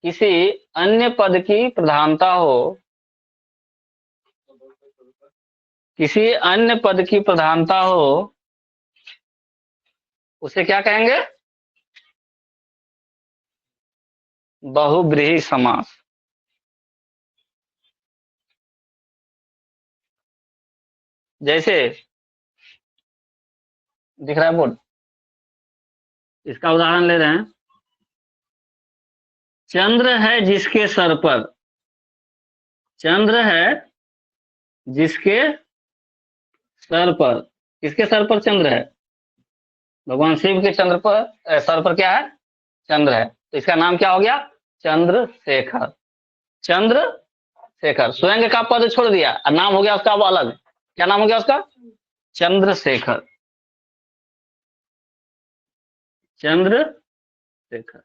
किसी अन्य पद की प्रधानता हो, किसी अन्य पद की प्रधानता हो, उसे क्या कहेंगे? बहुव्रीहि समास। जैसे दिख रहा है बोर्ड, इसका उदाहरण ले रहे हैं। चंद्र है जिसके सर पर, चंद्र है जिसके सर पर, किसके सर पर चंद्र है? भगवान शिव के चंद्र पर, सर पर क्या है? चंद्र है। तो इसका नाम क्या हो गया? चंद्रशेखर। चंद्रशेखर, स्वयं का पद छोड़ दिया और नाम हो गया उसका अब अलग। क्या नाम हो गया उसका? चंद्रशेखर, चंद्रशेखर।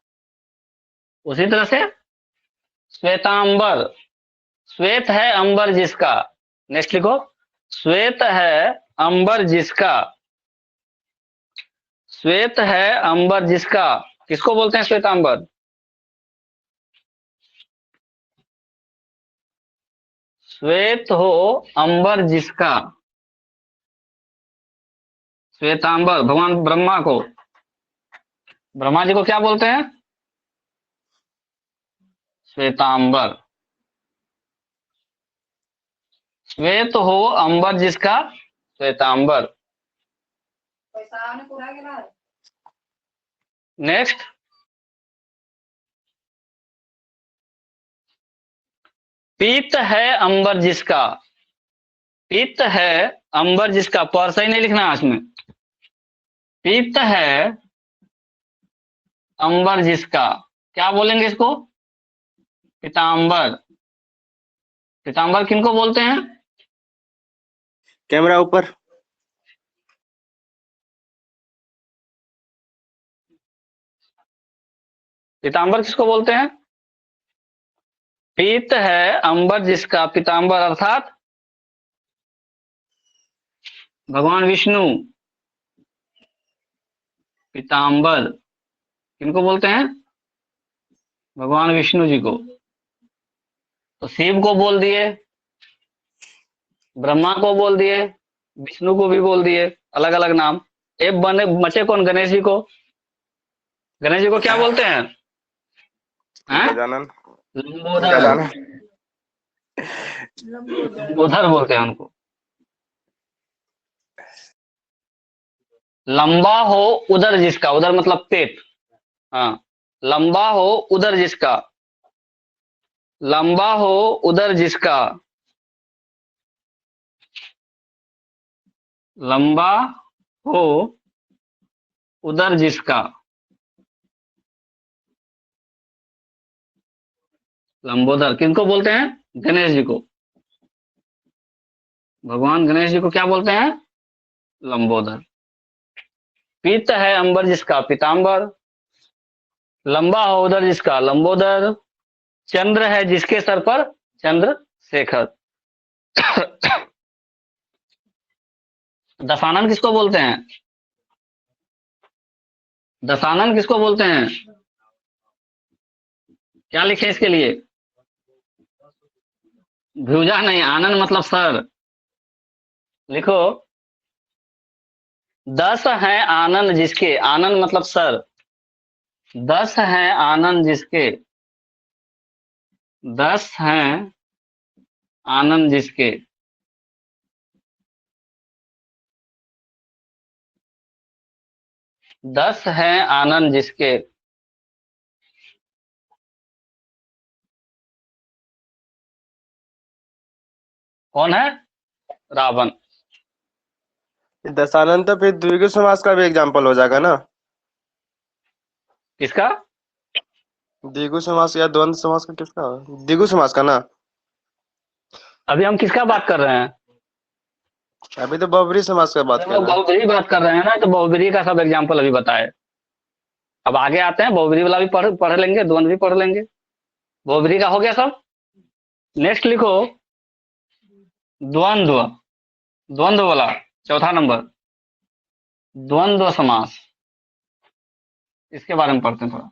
उसी तरह से श्वेतांबर, श्वेत है अंबर जिसका, नेक्स्ट लिखो, श्वेत है अंबर जिसका, श्वेत है अंबर जिसका, किसको बोलते हैं श्वेतांबर? श्वेत हो अंबर जिसका, श्वेतांबर। भगवान ब्रह्मा को, ब्रह्मा जी को क्या बोलते हैं? श्वेतांबर। श्वेत हो अंबर जिसका, श्वेतांबर। नेक्स्ट, पीत है अंबर जिसका, पीत है अंबर जिसका, पर सही नहीं लिखना है इसमें। पीत है अंबर जिसका, क्या बोलेंगे इसको? पीतांबर। पीतांबर किनको बोलते हैं? कैमरा ऊपर। पीताम्बर किसको बोलते हैं? पीत है अंबर जिसका, पीताम्बर अर्थात भगवान विष्णु। पीताम्बर किनको बोलते हैं? भगवान विष्णु जी को। तो शिव को बोल दिए, ब्रह्मा को बोल दिए, विष्णु को भी बोल दिए, अलग अलग नाम। एक बने बचे कौन? गणेश जी को। गणेश जी को क्या बोलते हैं? गजानन। लंबोदर। गजानन। लंबोदर बोलते हैं उनको। लंबा हो उदर जिसका, उदर मतलब पेट। हाँ, लंबा हो उदर जिसका, लंबा हो उदर जिसका, लंबा हो उदर जिसका, लंबोदर किनको बोलते हैं? गणेश जी को। भगवान गणेश जी को क्या बोलते हैं? लंबोदर। पीत है अंबर जिसका, पीतांबर। लंबा हो उदर जिसका, लंबोदर। चंद्र है जिसके सर पर, चंद्रशेखर। दशानन किसको बोलते हैं? दशानन किसको बोलते हैं? क्या लिखे इसके लिए? भुजा नहीं, आनंद मतलब सर। लिखो, 10 है आनंद जिसके, आनंद मतलब सर। 10 है आनंद जिसके, 10 है आनंद जिसके, 10 है आनंद जिसके। कौन है? रावण। दशानन तो फिर द्विगु समास का भी एग्जाम्पल हो जाएगा ना? किसका? द्विगु समास या द्वंद्व समास का किसका? द्विगु समास का ना? अभी हम किसका बात कर रहे हैं? अभी तो बहुब्रीहि समास का बात हम कर लोग रहे हैं। बहुब्रीहि बात कर रहे हैं ना, तो बहुब्रीहि का सब एग्जाम्पल अभी बताए। अब आगे आते हैं, बहुब्रीहि वाला भी पढ़ लेंगे, द्वंद्व भी पढ़ लेंगे। बहुब्रीहि का हो गया सब। नेक्स्ट लिखो, द्वंद्व। द्वंद्व वाला चौथा नंबर, द्वंद्व समास। इसके बारे में पढ़ते हैं थोड़ा।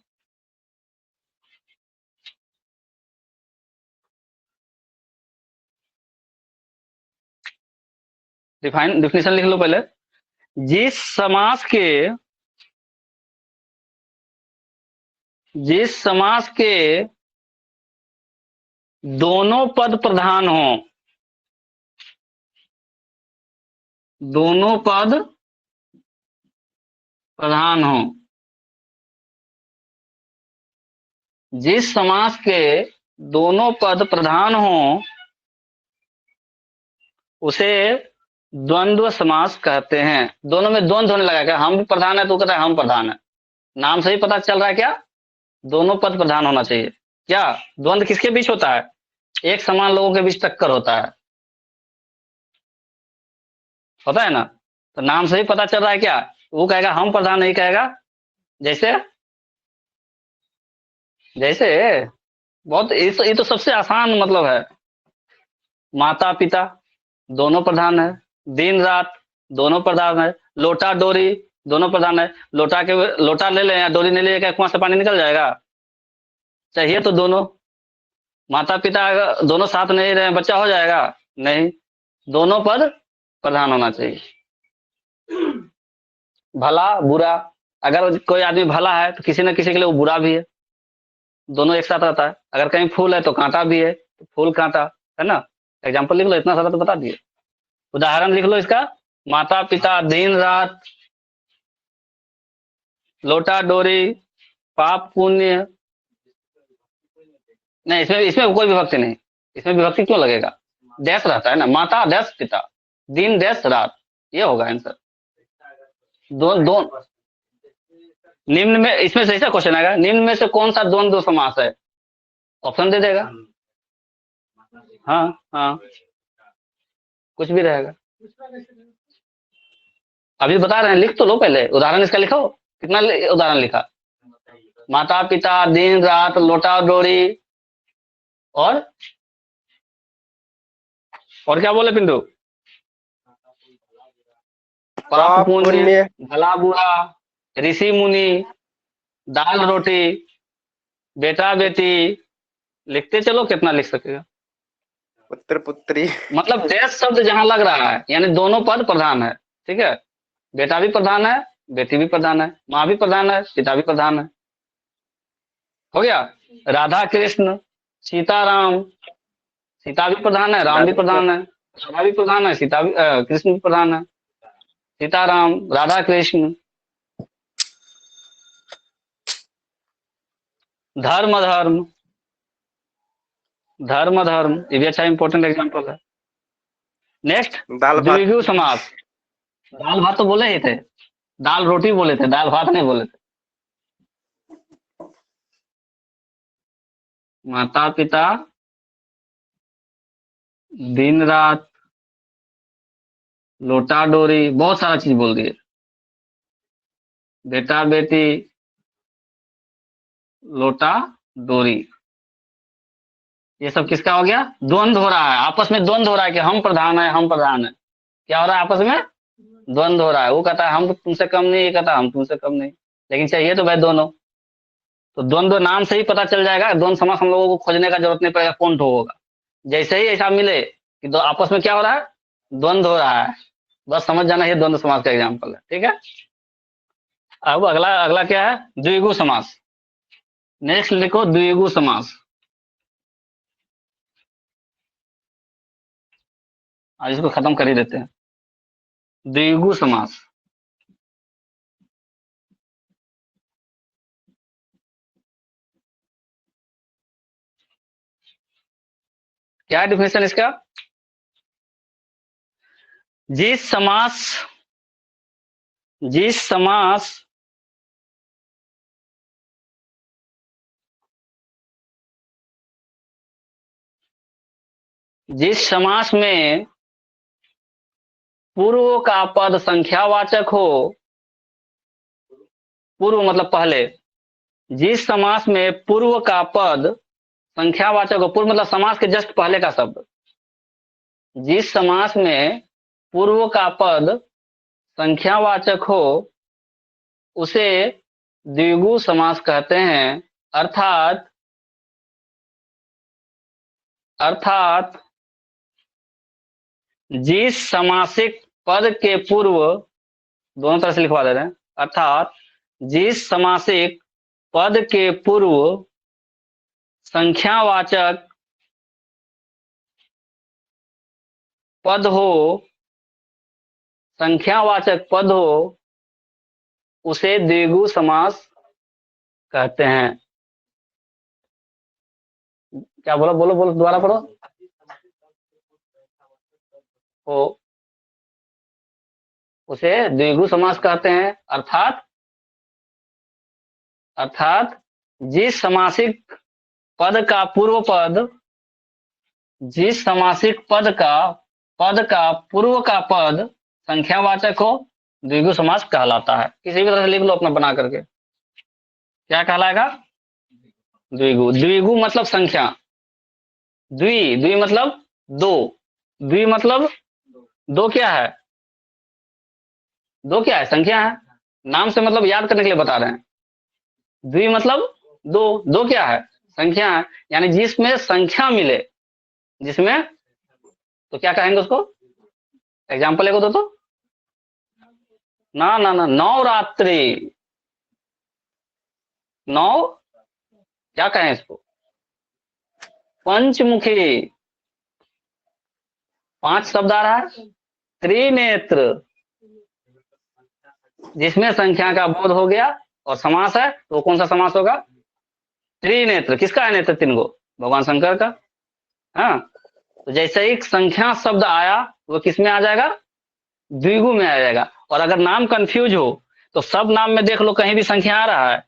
डिफिनेशन लिख लो पहले। जिस समास के, जिस समास के दोनों पद प्रधान हो, दोनों पद प्रधान हो, जिस समास के दोनों पद प्रधान हो, उसे द्वंद्व समास कहते हैं। दोनों में द्वंद्व होने लगा, क्या हम भी प्रधान है तो कहता है हम प्रधान है। नाम से ही पता चल रहा है क्या? दोनों पद प्रधान होना चाहिए। क्या द्वंद्व किसके बीच होता है? एक समान लोगों के बीच टक्कर होता है, होता है ना? तो नाम से ही पता चल रहा है क्या? वो कहेगा हम प्रधान, नहीं कहेगा जैसे, जैसे बहुत, ये तो सबसे आसान मतलब है। माता पिता दोनों प्रधान है, दिन रात दोनों प्रधान है, लोटा डोरी दोनों प्रधान है। लोटा के, लोटा ले ले या डोरी नहीं ले, क्या कुआं से पानी निकल जाएगा? चाहिए तो दोनों। माता पिता अगर दोनों साथ नहीं रहे, बच्चा हो जाएगा? नहीं, दोनों पद प्रधान होना चाहिए। भला बुरा, अगर कोई आदमी भला है तो किसी न किसी के लिए वो बुरा भी है, दोनों एक साथ रहता है। अगर कहीं फूल है तो कांटा भी है, तो फूल कांटा है ना। एग्जाम्पल लिख लो, इतना सारा तो बता दिए। उदाहरण लिख लो इसका, माता पिता, दिन रात, लोटा डोरी, पाप पुण्य। नहीं, इसमें इसमें कोई विभक्ति नहीं। इसमें विभक्ति क्यों लगेगा? डैश रहता है ना, माता डैश पिता, दिन डैश रात, ये होगा आंसर। दो निम्न में, इसमें से ऐसा क्वेश्चन आएगा, निम्न में से कौन सा द्वंद्व समास है? ऑप्शन दे देगा। हाँ हाँ, कुछ भी रहेगा। अभी बता रहे हैं, लिख तो लो पहले। उदाहरण इसका लिखो, कितना उदाहरण लिखा? माता पिता, दिन रात, लोटा डोरी, और क्या बोले पिंटू? पाप पाप पुण्य, पुण्य, भला बुरा, ऋषि मुनि, दाल रोटी, बेटा बेटी। लिखते चलो, कितना लिख सकेगा। पुत्र पुत्री। मतलब देश शब्द जहां लग रहा है यानी दोनों पद प्रधान है। ठीक है, बेटा भी प्रधान है, बेटी भी प्रधान है, माँ भी प्रधान है, पिता भी प्रधान है। हो गया। राधा कृष्ण, सीता राम, सीता भी प्रधान है, राम भी प्रधान है, राधा भी प्रधान है, सीता भी कृष्ण भी प्रधान है। सीताराम, राधा कृष्ण। धर्म धर्म, धर्म धर्म, ये भी अच्छा इंपॉर्टेंट एग्जांपल है। नेक्स्ट, दाल भात। द्विगु समास। दाल भात तो बोले ही थे, दाल रोटी बोले थे, दाल भात नहीं बोले थे। माता पिता, दिन रात, लोटा डोरी, बहुत सारा चीज बोल दिए। बेटा बेटी, लोटा डोरी, ये सब किसका हो गया? द्वंद्व हो रहा है, आपस में द्वंद्व हो रहा है कि हम प्रधान है, हम प्रधान है। क्या हो रहा है आपस में? द्वंद्व हो रहा है। वो कहता है हम तुमसे कम नहीं, ये कहता है हम तुमसे कम नहीं, लेकिन चाहिए तो भाई दोनों। तो द्वंद्व नाम से ही पता चल जाएगा। द्वंद्व समास हम लोगों को खोजने का जरूरत नहीं पड़ेगा, कौन ठो होगा। जैसे ही ऐसा मिले कि दो आपस में क्या हो रहा है, द्वंद्व हो रहा है, बस समझ जाना ये द्वंद्व समास का एग्जाम्पल है। ठीक है, अब अगला अगला क्या है? द्विगु समास। नेक्स्ट लिखो द्विगु समास। आज इसको खत्म कर ही देते हैं। द्विगु समास। क्या डिफिनेशन इसका? जिस समास, जिस समास जिस समास में पूर्व का पद संख्यावाचक हो, पूर्व मतलब पहले, जिस समास में पूर्व का पद संख्यावाचक हो, पूर्व मतलब समास के जस्ट पहले का शब्द, जिस समास में पूर्व का पद संख्यावाचक हो उसे द्विगु समास कहते हैं। अर्थात अर्थात जिस समासिक पद के पूर्व, दोनों तरह से लिखवा दे रहे हैं, अर्थात जिस समासिक पद के पूर्व संख्यावाचक पद हो, संख्यावाचक पद हो, उसे द्विगु समास कहते हैं। क्या बोलो बोलो बोलो, दोबारा पढ़ो। हो, उसे द्विगु समास कहते हैं। अर्थात अर्थात जिस समासिक पद का पूर्व पद, जिस समासिक पद का पूर्व का पद संख्यावाचक हो, द्विगु समास कहलाता है। किसी भी तरह से लिख लो अपना बना करके। क्या कहलाएगा? द्विगु। द्विगु मतलब संख्या, द्वि मतलब दो, द्वि मतलब दो। क्या है? दो क्या है? संख्या है। नाम से मतलब याद करने के लिए बता रहे हैं। द्वि मतलब दो, दो क्या है? संख्या है। यानी जिसमें संख्या मिले, जिसमें, तो क्या कहेंगे उसको? एग्जाम्पल एक दो तो ना ना ना, नवरात्रि, नौ, क्या कहें इसको? पंचमुखी, पांच शब्द आ रहा है। त्रिनेत्र, जिसमें संख्या का बोध हो गया और समास है, तो कौन सा समास होगा? त्रिनेत्र। किसका है नेत्र? तीन गो, भगवान शंकर का। हाँ, तो जैसे ही संख्या शब्द आया वो किस में आ जाएगा? द्विगु में आ जाएगा। और अगर नाम कंफ्यूज हो तो सब नाम में देख लो, कहीं भी संख्या आ रहा है।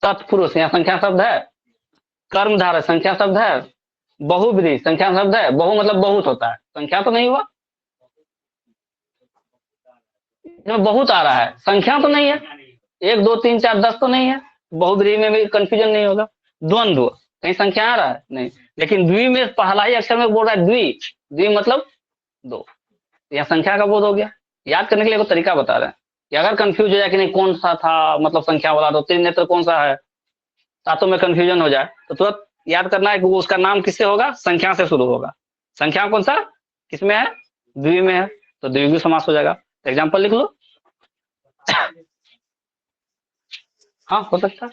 तत्पुरुष, यहाँ संख्या शब्द है। कर्मधारय, संख्या शब्द है। बहुब्रीहि, संख्या शब्द है। बहु मतलब बहुत होता है, संख्या तो नहीं हुआ। इसमें बहुत आ रहा है, संख्या तो नहीं है। एक दो तीन चार 10 तो नहीं है। बहुब्रीहि में भी कंफ्यूजन नहीं होगा। द्वंद्व, कहीं संख्या आ रहा है नहीं, लेकिन द्वि में पहला ही अक्षर में बोल रहा है द्वि, द्वि मतलब दो, यह संख्या का बोध हो गया। याद करने के लिए एक तरीका बता रहे हैं कि अगर कंफ्यूज हो जाए कि नहीं कौन सा था, मतलब संख्या वाला, तो त्रिनेत्र कौन सा है, सातों में कंफ्यूजन हो जाए तो तुरंत याद करना है कि वो उसका नाम किससे होगा, संख्या से शुरू होगा। संख्या कौन सा किसमें है, द्वि में है, तो द्विगु समास हो जाएगा। एग्जाम्पल लिख लो। हाँ हो सकता है,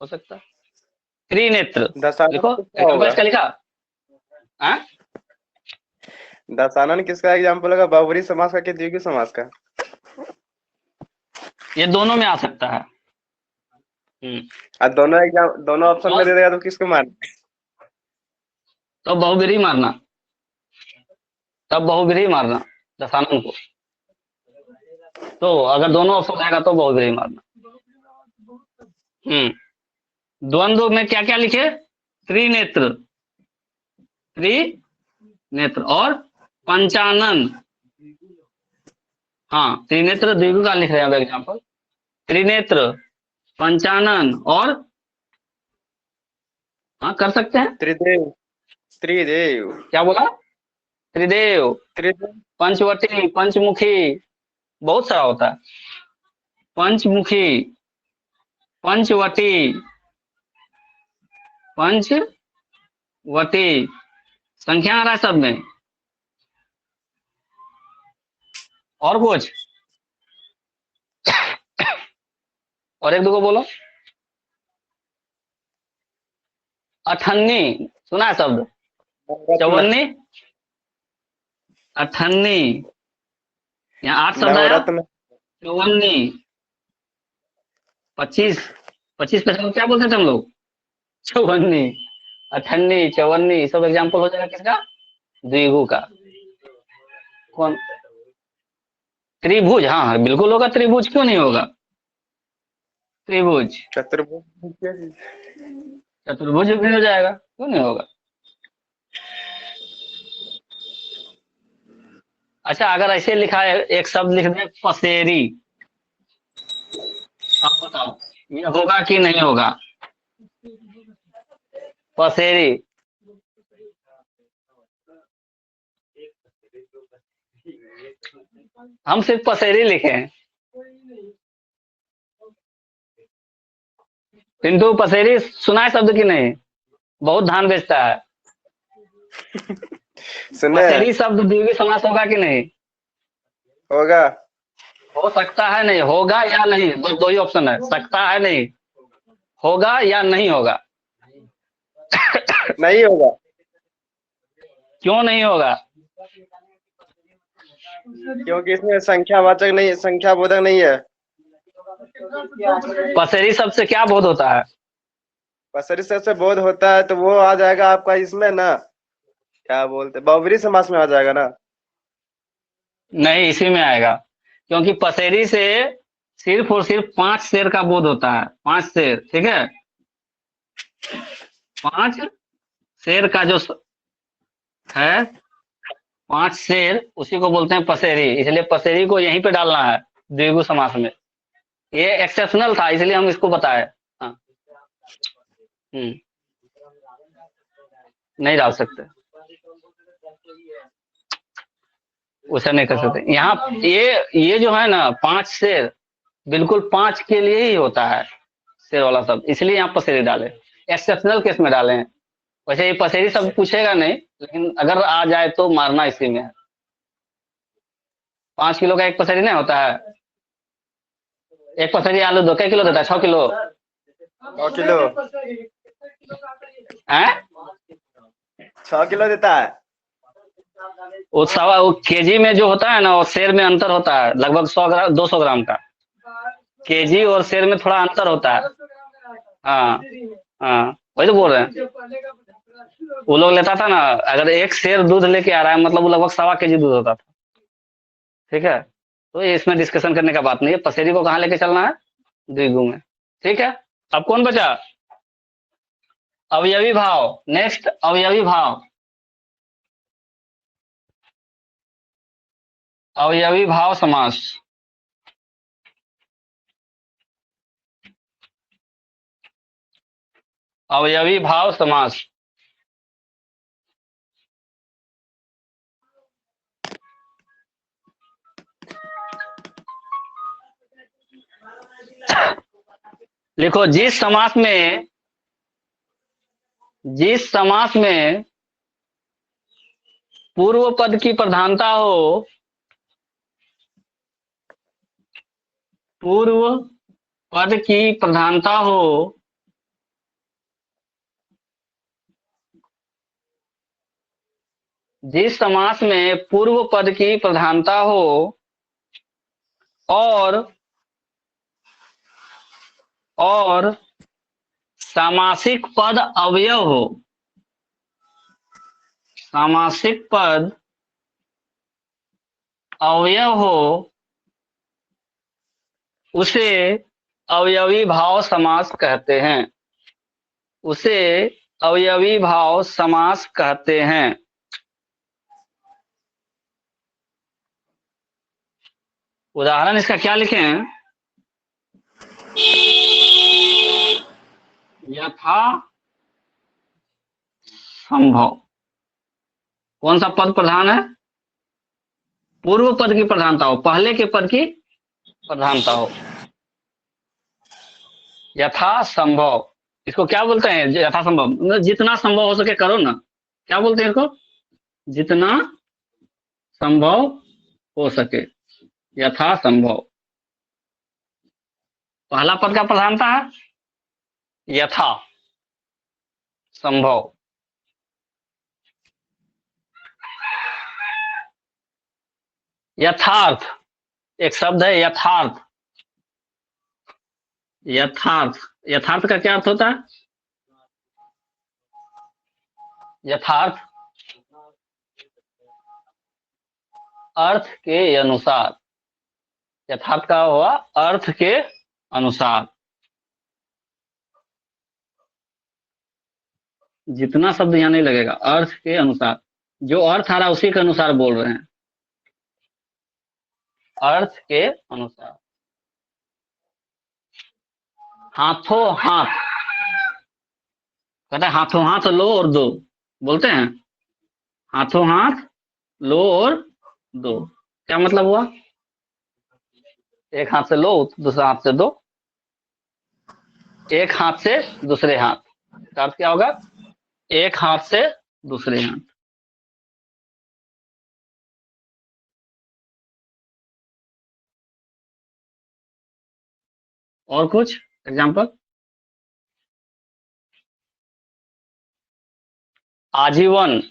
हो सकता है। त्रिनेत्र, दशानन देखो किसका एग्जाम्पल होगा? इसका लिखा। हाँ, दशानन किसका एग्जाम्पल होगा, बहुब्रीहि समास का कि द्विगु समास का? ये दोनों में आ सकता है। और दोनों ऑप्शन में और दे देगा तो किसको मान? तो बहुब्रीहि मारना, तब बहुब्रीहि मारना दशानन को। तो अगर दोनों ऑप्शन आएगा तो बहुब्रीहि मारना। द्वंद्व में क्या क्या लिखे, त्रिनेत्र, त्रिनेत्र और पंचानन। हाँ, त्रिनेत्र द्विगु का लिख रहे हैं एग्जाम्पल। त्रिनेत्र, पंचानन और, हाँ कर सकते हैं। त्रिदेव, त्रिदेव, क्या बोला, त्रिदेव, त्रिदेव। पंचवटी, पंचमुखी, बहुत सारा होता है। पंचमुखी, पंचवटी, पंचवटी, संख्या आ रहा है सब में। और कुछ, और एक दो को बोलो। अठन्नी, सुना है शब्द, नवरत्न, चौवन्नी, अठन्नी, यहाँ 8 शब्द आया। नवरत्न। चौवन्नी, 25, 25 क्या बोलते थे हम लोग, चौवन्नी, अठन्नी, चौवन्नी, सब एग्जाम्पल हो जाएगा किसका, द्विगु का। कौन, त्रिभुज, हाँ हाँ बिल्कुल होगा, त्रिभुज क्यों नहीं होगा, त्रिभुज, चतुर्भुज। चतुर्भुज भी हो जाएगा, क्यों नहीं होगा। अच्छा, अगर ऐसे लिखा है, एक शब्द लिख दे पसेरी, आप बताओ ये होगा कि नहीं होगा, पसेरी। हम सिर्फ पसेरी लिखे हैं। पिंटू पसेरी सुना है शब्द की नहीं, बहुत धान बेचता है। सुने? पसेरी शब्द द्विगु समास होगा कि नहीं, होगा। हो सकता है नहीं होगा या नहीं, बस दो ही ऑप्शन है, सकता है नहीं, होगा या नहीं होगा। नहीं होगा। क्यों नहीं होगा, क्योंकि इसमें संख्यावाचक नहीं, संख्या बोधक नहीं है। पसेरी शब्द से क्या बोध होता है, पसरी से बोध होता है तो वो आ जाएगा आपका इसमें ना, क्या बोलते, बहुब्रीहि समास में आ जाएगा ना। नहीं इसी में आएगा, क्योंकि पसेरी से सिर्फ और सिर्फ 5 शेर का बोध होता है, 5 शेर, ठीक है, 5 शेर का जो है, 5 शेर, उसी को बोलते हैं पसेरी, इसलिए पसेरी को यहीं पे डालना है द्विगु समास में। ये एक्सेप्शनल था इसलिए हम इसको बताए। हाँ, नहीं डाल सकते, उसे नहीं कर सकते यहाँ। ये जो है ना 5 शेर, बिल्कुल 5 के लिए ही होता है शेर वाला शब्द, इसलिए यहाँ पसेरी डाले, एक्सेप्शनल केस में डाले हैं। वैसे ये पसेरी शब्द पूछेगा नहीं, लेकिन अगर आ जाए तो मारना इसी में है। 5 किलो का एक पसेरी नहीं होता है, एक पसेरी आलू 2 किलो देता है, 6 किलो 9 किलो, है। 6 किलो देता है। वो केजी में जो होता है ना, वो शेर में अंतर होता है, लगभग 100 ग्राम 200 ग्राम का, केजी और शेर में थोड़ा अंतर होता है। हाँ हाँ, वही तो बोल रहे हैं। वो लोग लेता था ना, अगर एक शेर दूध लेके आ रहा है मतलब वो लगभग 1.25 केजी दूध होता था, ठीक है। तो ये इसमें डिस्कशन करने का बात नहीं है, पसेरी को कहाँ लेके चलना है, द्विगु में, ठीक है। अब कौन बचा, अवयवी भाव, नेक्स्ट अवयवी भाव, अवयवी भाव समास। अवयवी भाव समास। लिखो, जिस समास में पूर्व पद की प्रधानता हो, पूर्व पद की प्रधानता हो, जिस समास में पूर्व पद की प्रधानता हो और सामासिक पद अवयव हो, सामासिक पद अवयव हो, उसे अवयवी भाव समास कहते हैं, उसे अवयवी भाव समास कहते हैं। उदाहरण इसका क्या लिखें? यथा संभव। कौन सा पद प्रधान है? पूर्व पद की प्रधानता हो, पहले के पद की प्रधानता हो। यथा संभव, इसको क्या बोलते हैं? यथा संभव मतलब जितना संभव हो सके करो ना। क्या बोलते हैं इसको? जितना संभव हो सके, यथा संभव। पहला पद का प्रधानता है यथा संभव। यथार्थ, एक शब्द है यथार्थ। यथार्थ, यथार्थ का क्या अर्थ होता है? यथार्थ अर्थ के अनुसार, यथार्थ का हुआ अर्थ के अनुसार। जितना शब्द यहाँ नहीं लगेगा, अर्थ के अनुसार, जो अर्थ आ रहा है उसी के अनुसार बोल रहे हैं, अर्थ के अनुसार। हाथों हाथ, कहते हैं हाथों हाथ लो और दो, बोलते हैं हाथों हाथ लो और दो। क्या मतलब हुआ? एक हाथ से लो, दूसरे हाथ से दो, एक हाथ से दूसरे हाथ का अर्थ क्या होगा? एक हाथ से दूसरे हाथ। और कुछ एग्जाम्पल? आजीवन,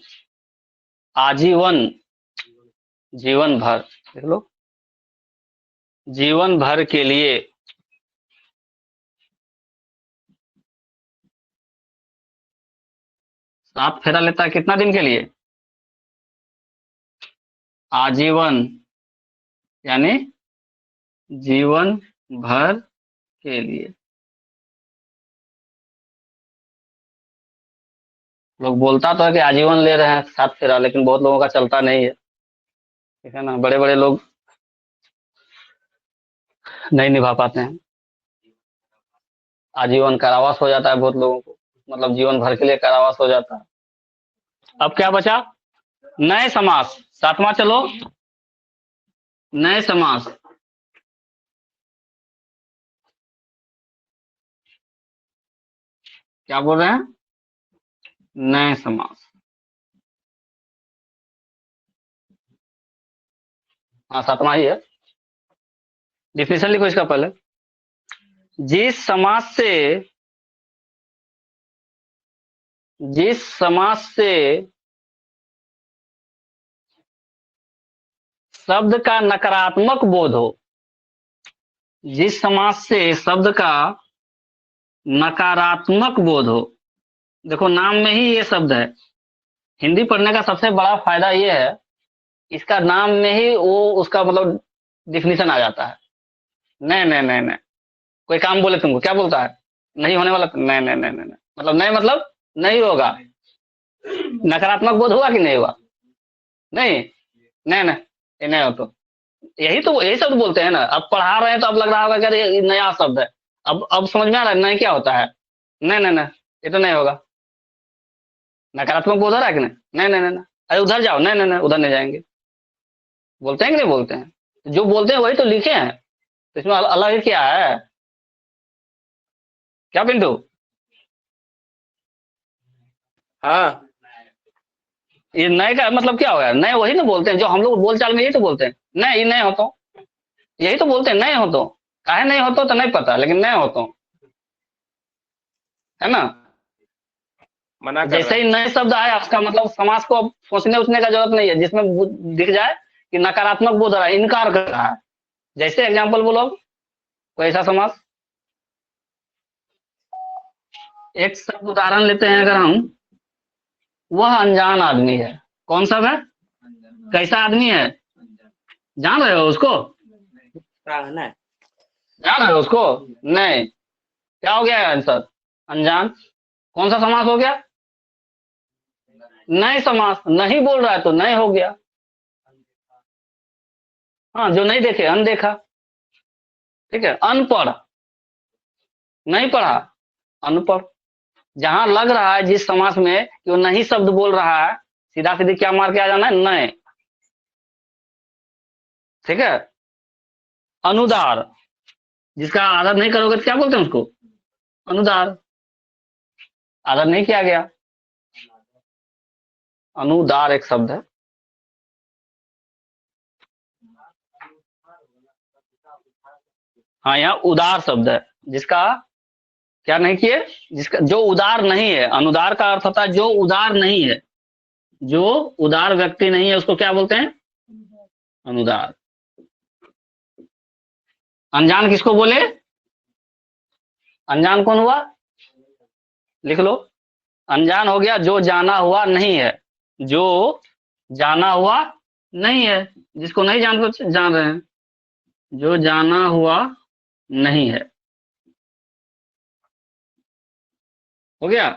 आजीवन जीवन भर, देख लो, जीवन भर के लिए। सात फेरा लेता है कितना दिन के लिए? आजीवन यानी जीवन भर के लिए। लोग बोलता तो है कि आजीवन ले रहे हैं सात फेरा, लेकिन बहुत लोगों का चलता नहीं है, ठीक है ना। बड़े बड़े लोग नहीं निभा पाते हैं। आजीवन कारावास हो जाता है बहुत लोगों को, मतलब जीवन भर के लिए कारावास हो जाता है। अब क्या बचा? नए समास, सातवां चलो, नए समास। क्या बोल रहे हैं? नए समास। हाँ, सातवां ही है। डिफिनेशन लिखो इसका पहले। जिस समास से, जिस समास से शब्द का नकारात्मक बोध हो, जिस समास से शब्द का नकारात्मक बोध हो। देखो नाम में ही ये शब्द है। हिंदी पढ़ने का सबसे बड़ा फायदा ये है, इसका नाम में ही वो उसका मतलब डिफिनीशन आ जाता है। नहीं नहीं नहीं नहीं, कोई काम बोले तुमको, क्या बोलता है? नहीं होने वाला, नहीं नहीं नहीं नहीं, मतलब नहीं, मतलब नहीं होगा। नकारात्मक बोध हुआ कि नहीं हुआ? नहीं नहीं नहीं, ये नहीं हो तो यही शब्द बोलते हैं ना। अब पढ़ा रहे हैं तो अब लग रहा होगा कि ये नया शब्द है। अब समझ में आ रहा है नहीं क्या होता है? नहीं नहीं नहीं, ये तो नहीं होगा। नकारात्मक बोध हो रहा है कि नहीं? नहीं नहीं नहीं नहीं। अरे उधर जाओ, नहीं नहीं नहीं, उधर नहीं जाएंगे। बोलते हैं कि नहीं बोलते हैं? जो बोलते हैं वही तो लिखे हैं, तो इसमें अलग ही क्या है? क्या पिंटू? हाँ, ये नए का मतलब क्या होगा? नए वही तो बोलते हैं जो हम लोग बोलचाल में, यही तो बोलते हैं। नहीं, ये नए हो तो, यही तो बोलते हैं नए हो तो। काहे नहीं हो तो नहीं पता, लेकिन नए हो तो, है ना? मना कर जैसे रहा ही है। नए शब्द आया, उसका मतलब समास को अब सोचने उचने का जरूरत नहीं है, जिसमें दिख जाए कि नकारात्मक बोध रहा है, इनकार कर रहा है। जैसे एग्जाम्पल बोलो, कोई ऐसा समास। एक शब्द उदाहरण लेते हैं अगर हम, वह अनजान आदमी है। कौन सा है? कैसा आदमी है? जान रहे हो उसको? है जान रहे हो उसको? नहीं। क्या हो गया आंसर? अनजान। कौन सा समास हो गया? नए समास। नहीं बोल रहा है तो नए हो गया। हाँ, जो नहीं देखे, अनदेखा। ठीक है। अनपढ़, नहीं पढ़ा, अनपढ़। जहां लग रहा है जिस समास में कि वो नहीं शब्द बोल रहा है, सीधा सीधी क्या मार के आ जाना है? नए। ठीक है। अनुदार, जिसका आदर नहीं करोगे तो क्या बोलते हैं उसको? अनुदार। आदर नहीं किया गया, अनुदार एक शब्द है। हाँ, यहाँ उदार शब्द है, जिसका क्या नहीं किए, जिसका जो उदार नहीं है। अनुदार का अर्थ होता है जो उदार नहीं है, जो उदार व्यक्ति नहीं है, उसको क्या बोलते हैं? अनुदार। अनजान किसको बोले? अनजान कौन हुआ? लिख लो। अनजान हो गया जो जाना हुआ नहीं है, जो जाना हुआ नहीं है, जिसको नहीं जान रहे हैं, जो जाना हुआ नहीं है। हो गया।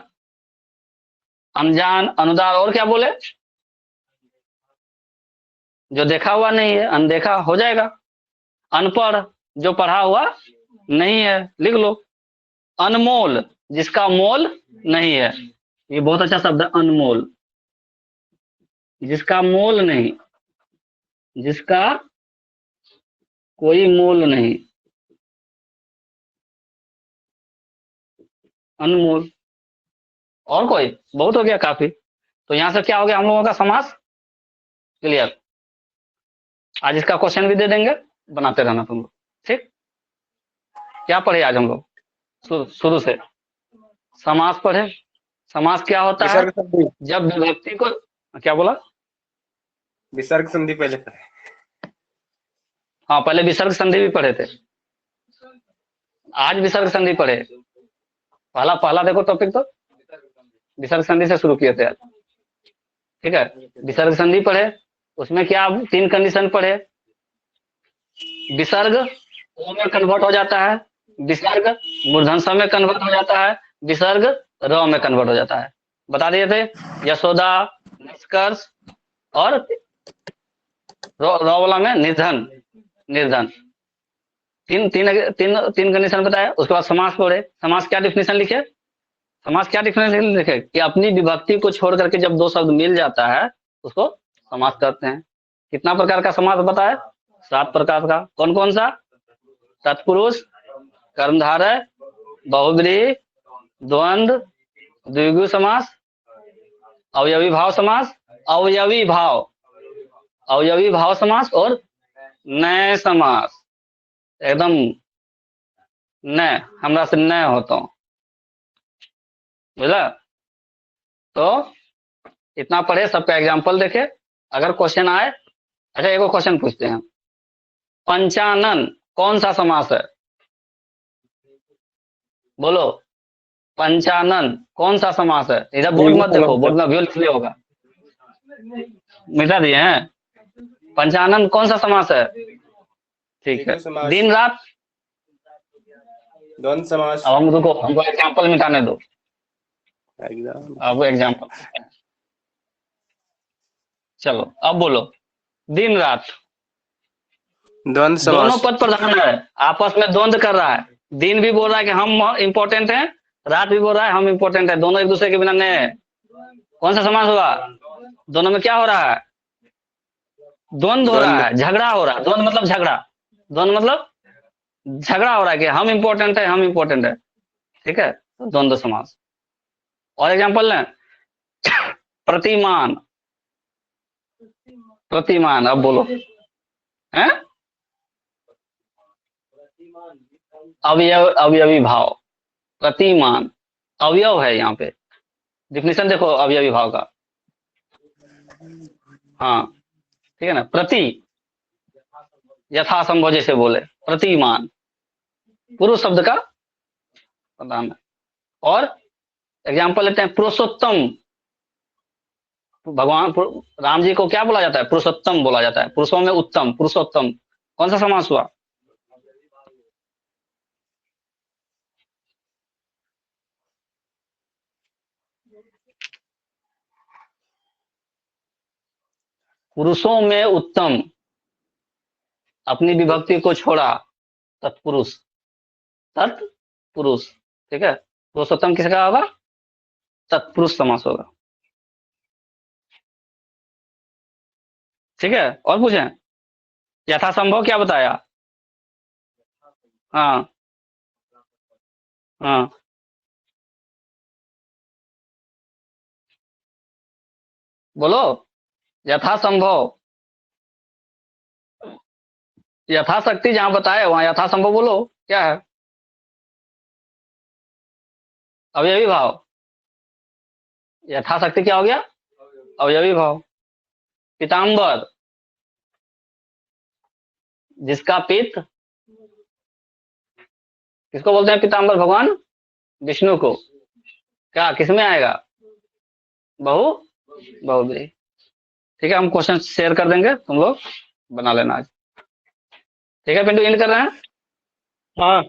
अनजान, अनुदार, और क्या बोले? जो देखा हुआ नहीं है, अनदेखा हो जाएगा। अनपढ़, जो पढ़ा हुआ नहीं है। लिख लो। अनमोल, जिसका मोल नहीं है। ये बहुत अच्छा शब्द है, अनमोल। जिसका मोल नहीं, जिसका कोई मोल नहीं, अनमोल। और कोई? बहुत हो गया, काफी। तो यहां से क्या हो गया हम लोगों का समास? क्लियर। आज इसका क्वेश्चन भी दे देंगे, बनाते रहना तुम लोग। ठीक। क्या पढ़े आज हम लोग? शुरू से समास पढ़े। समास क्या होता है? विसर्ग संधि। जब विभक्ति को, क्या बोला? विसर्ग संधि पहले पढ़े। हाँ, पहले विसर्ग संधि भी पढ़े थे, आज विसर्ग संधि पढ़े। पहला पहला देखो टॉपिक तो विसर्ग संधि से शुरू किए थे आज। ठीक है। विसर्ग संधि पढ़े, उसमें क्या 3 कंडीशन पढ़े। विसर्ग ओ में कन्वर्ट हो जाता है, विसर्ग मूर्धन स में कन्वर्ट हो जाता है, विसर्ग र में कन्वर्ट हो जाता है। बता दिए थे। यशोदा, निष्कर्ष, और र वाला में निर्धन। निर्धन। तीन तीन तीन तीन कंडीशन बताया। उसके बाद समास पढ़े। समास क्या डिफिनेशन लिखे? समास क्या डिफिनेशन लिखे कि अपनी विभक्ति को छोड़ करके जब 2 शब्द मिल जाता है, उसको समास कहते हैं। कितना प्रकार का समास बताया? 7 प्रकार का। कौन कौन सा? तत्पुरुष, कर्मधारय, बहुब्रीहि, द्वंद्व, द्विगु समास, अवयवी भाव समास, अवयवी भाव, अवयवी भाव समास, और नए समास। एकदम नए, हमरा से नए होता हूँ, बुझला? तो इतना पढ़े, सबका एग्जाम्पल देखे। अगर क्वेश्चन आए, अच्छा एक क्वेश्चन पूछते हैं। पंचानन कौन सा समास है? बोलो। पंचानन कौन सा समास है? इधर बोर्ड मत देखो, बोर्ड में अभी लिख लिया होगा, मिटा दिए हैं। पंचानन कौन सा समास है? ठीक है। दिन रात, द्वंद्व समास। अब हम रुको, हमको एग्जाम्पल मिटाने दो। एकदम। अब एग्जाम्पल, चलो अब बोलो। दिन रात, द्वंद्व दोनों समास। पद प्रधान है, आपस में द्वंद्व कर रहा है। दिन भी बोल रहा है कि हम इंपॉर्टेंट हैं, रात भी बोल रहा है हम इम्पोर्टेंट है, दोनों एक दूसरे के बिना नहीं है। कौन सा समास हुआ? दोनों में क्या हो रहा है? द्वंद्व हो रहा है, झगड़ा हो रहा है। द्वंद्व मतलब झगड़ा, द्वंद्व मतलब झगड़ा हो रहा है कि हम इम्पोर्टेंट है, हम इम्पोर्टेंट है। ठीक है, तो द्वंद्व समास। और एग्जाम्पल लें, प्रतिमान। प्रतिमान, अब बोलो हैं? अवयव, अवयवी भाव। प्रतिमान अवयव है यहाँ पे। डिफिनेशन देखो अवयवी भाव का। हाँ ठीक है ना। प्रति यथासंभव जैसे बोले, प्रतिमान पुरुष शब्द का प्रधान है। और एग्जाम्पल लेते हैं पुरुषोत्तम। भगवान राम जी को क्या बोला जाता है? पुरुषोत्तम बोला जाता है। पुरुषों में उत्तम, पुरुषोत्तम। कौन सा समास हुआ? पुरुषों में उत्तम, अपनी विभक्ति को छोड़ा, तत्पुरुष, तत्पुरुष। ठीक है, पुरुषोत्तम किसका होगा? तत्पुरुष समास होगा। ठीक है, और पूछें? यथासंभव क्या बताया? हाँ हाँ, बोलो। यथासंभव, यथाशक्ति जहां बताए वहां यथासंभव बोलो, क्या है? अवयवी भाव। यथाशक्ति क्या हो गया? अवयवी भाव। पीताम्बर, जिसका पित्त, किसको बोलते हैं पीताम्बर? भगवान विष्णु को। क्या किसमें आएगा? बहु, बहुब्रीहि। ठीक है, हम क्वेश्चन शेयर कर देंगे, तुम लोग बना लेना आज। ठीक है पिंटू, एंड कर रहे हैं। हाँ।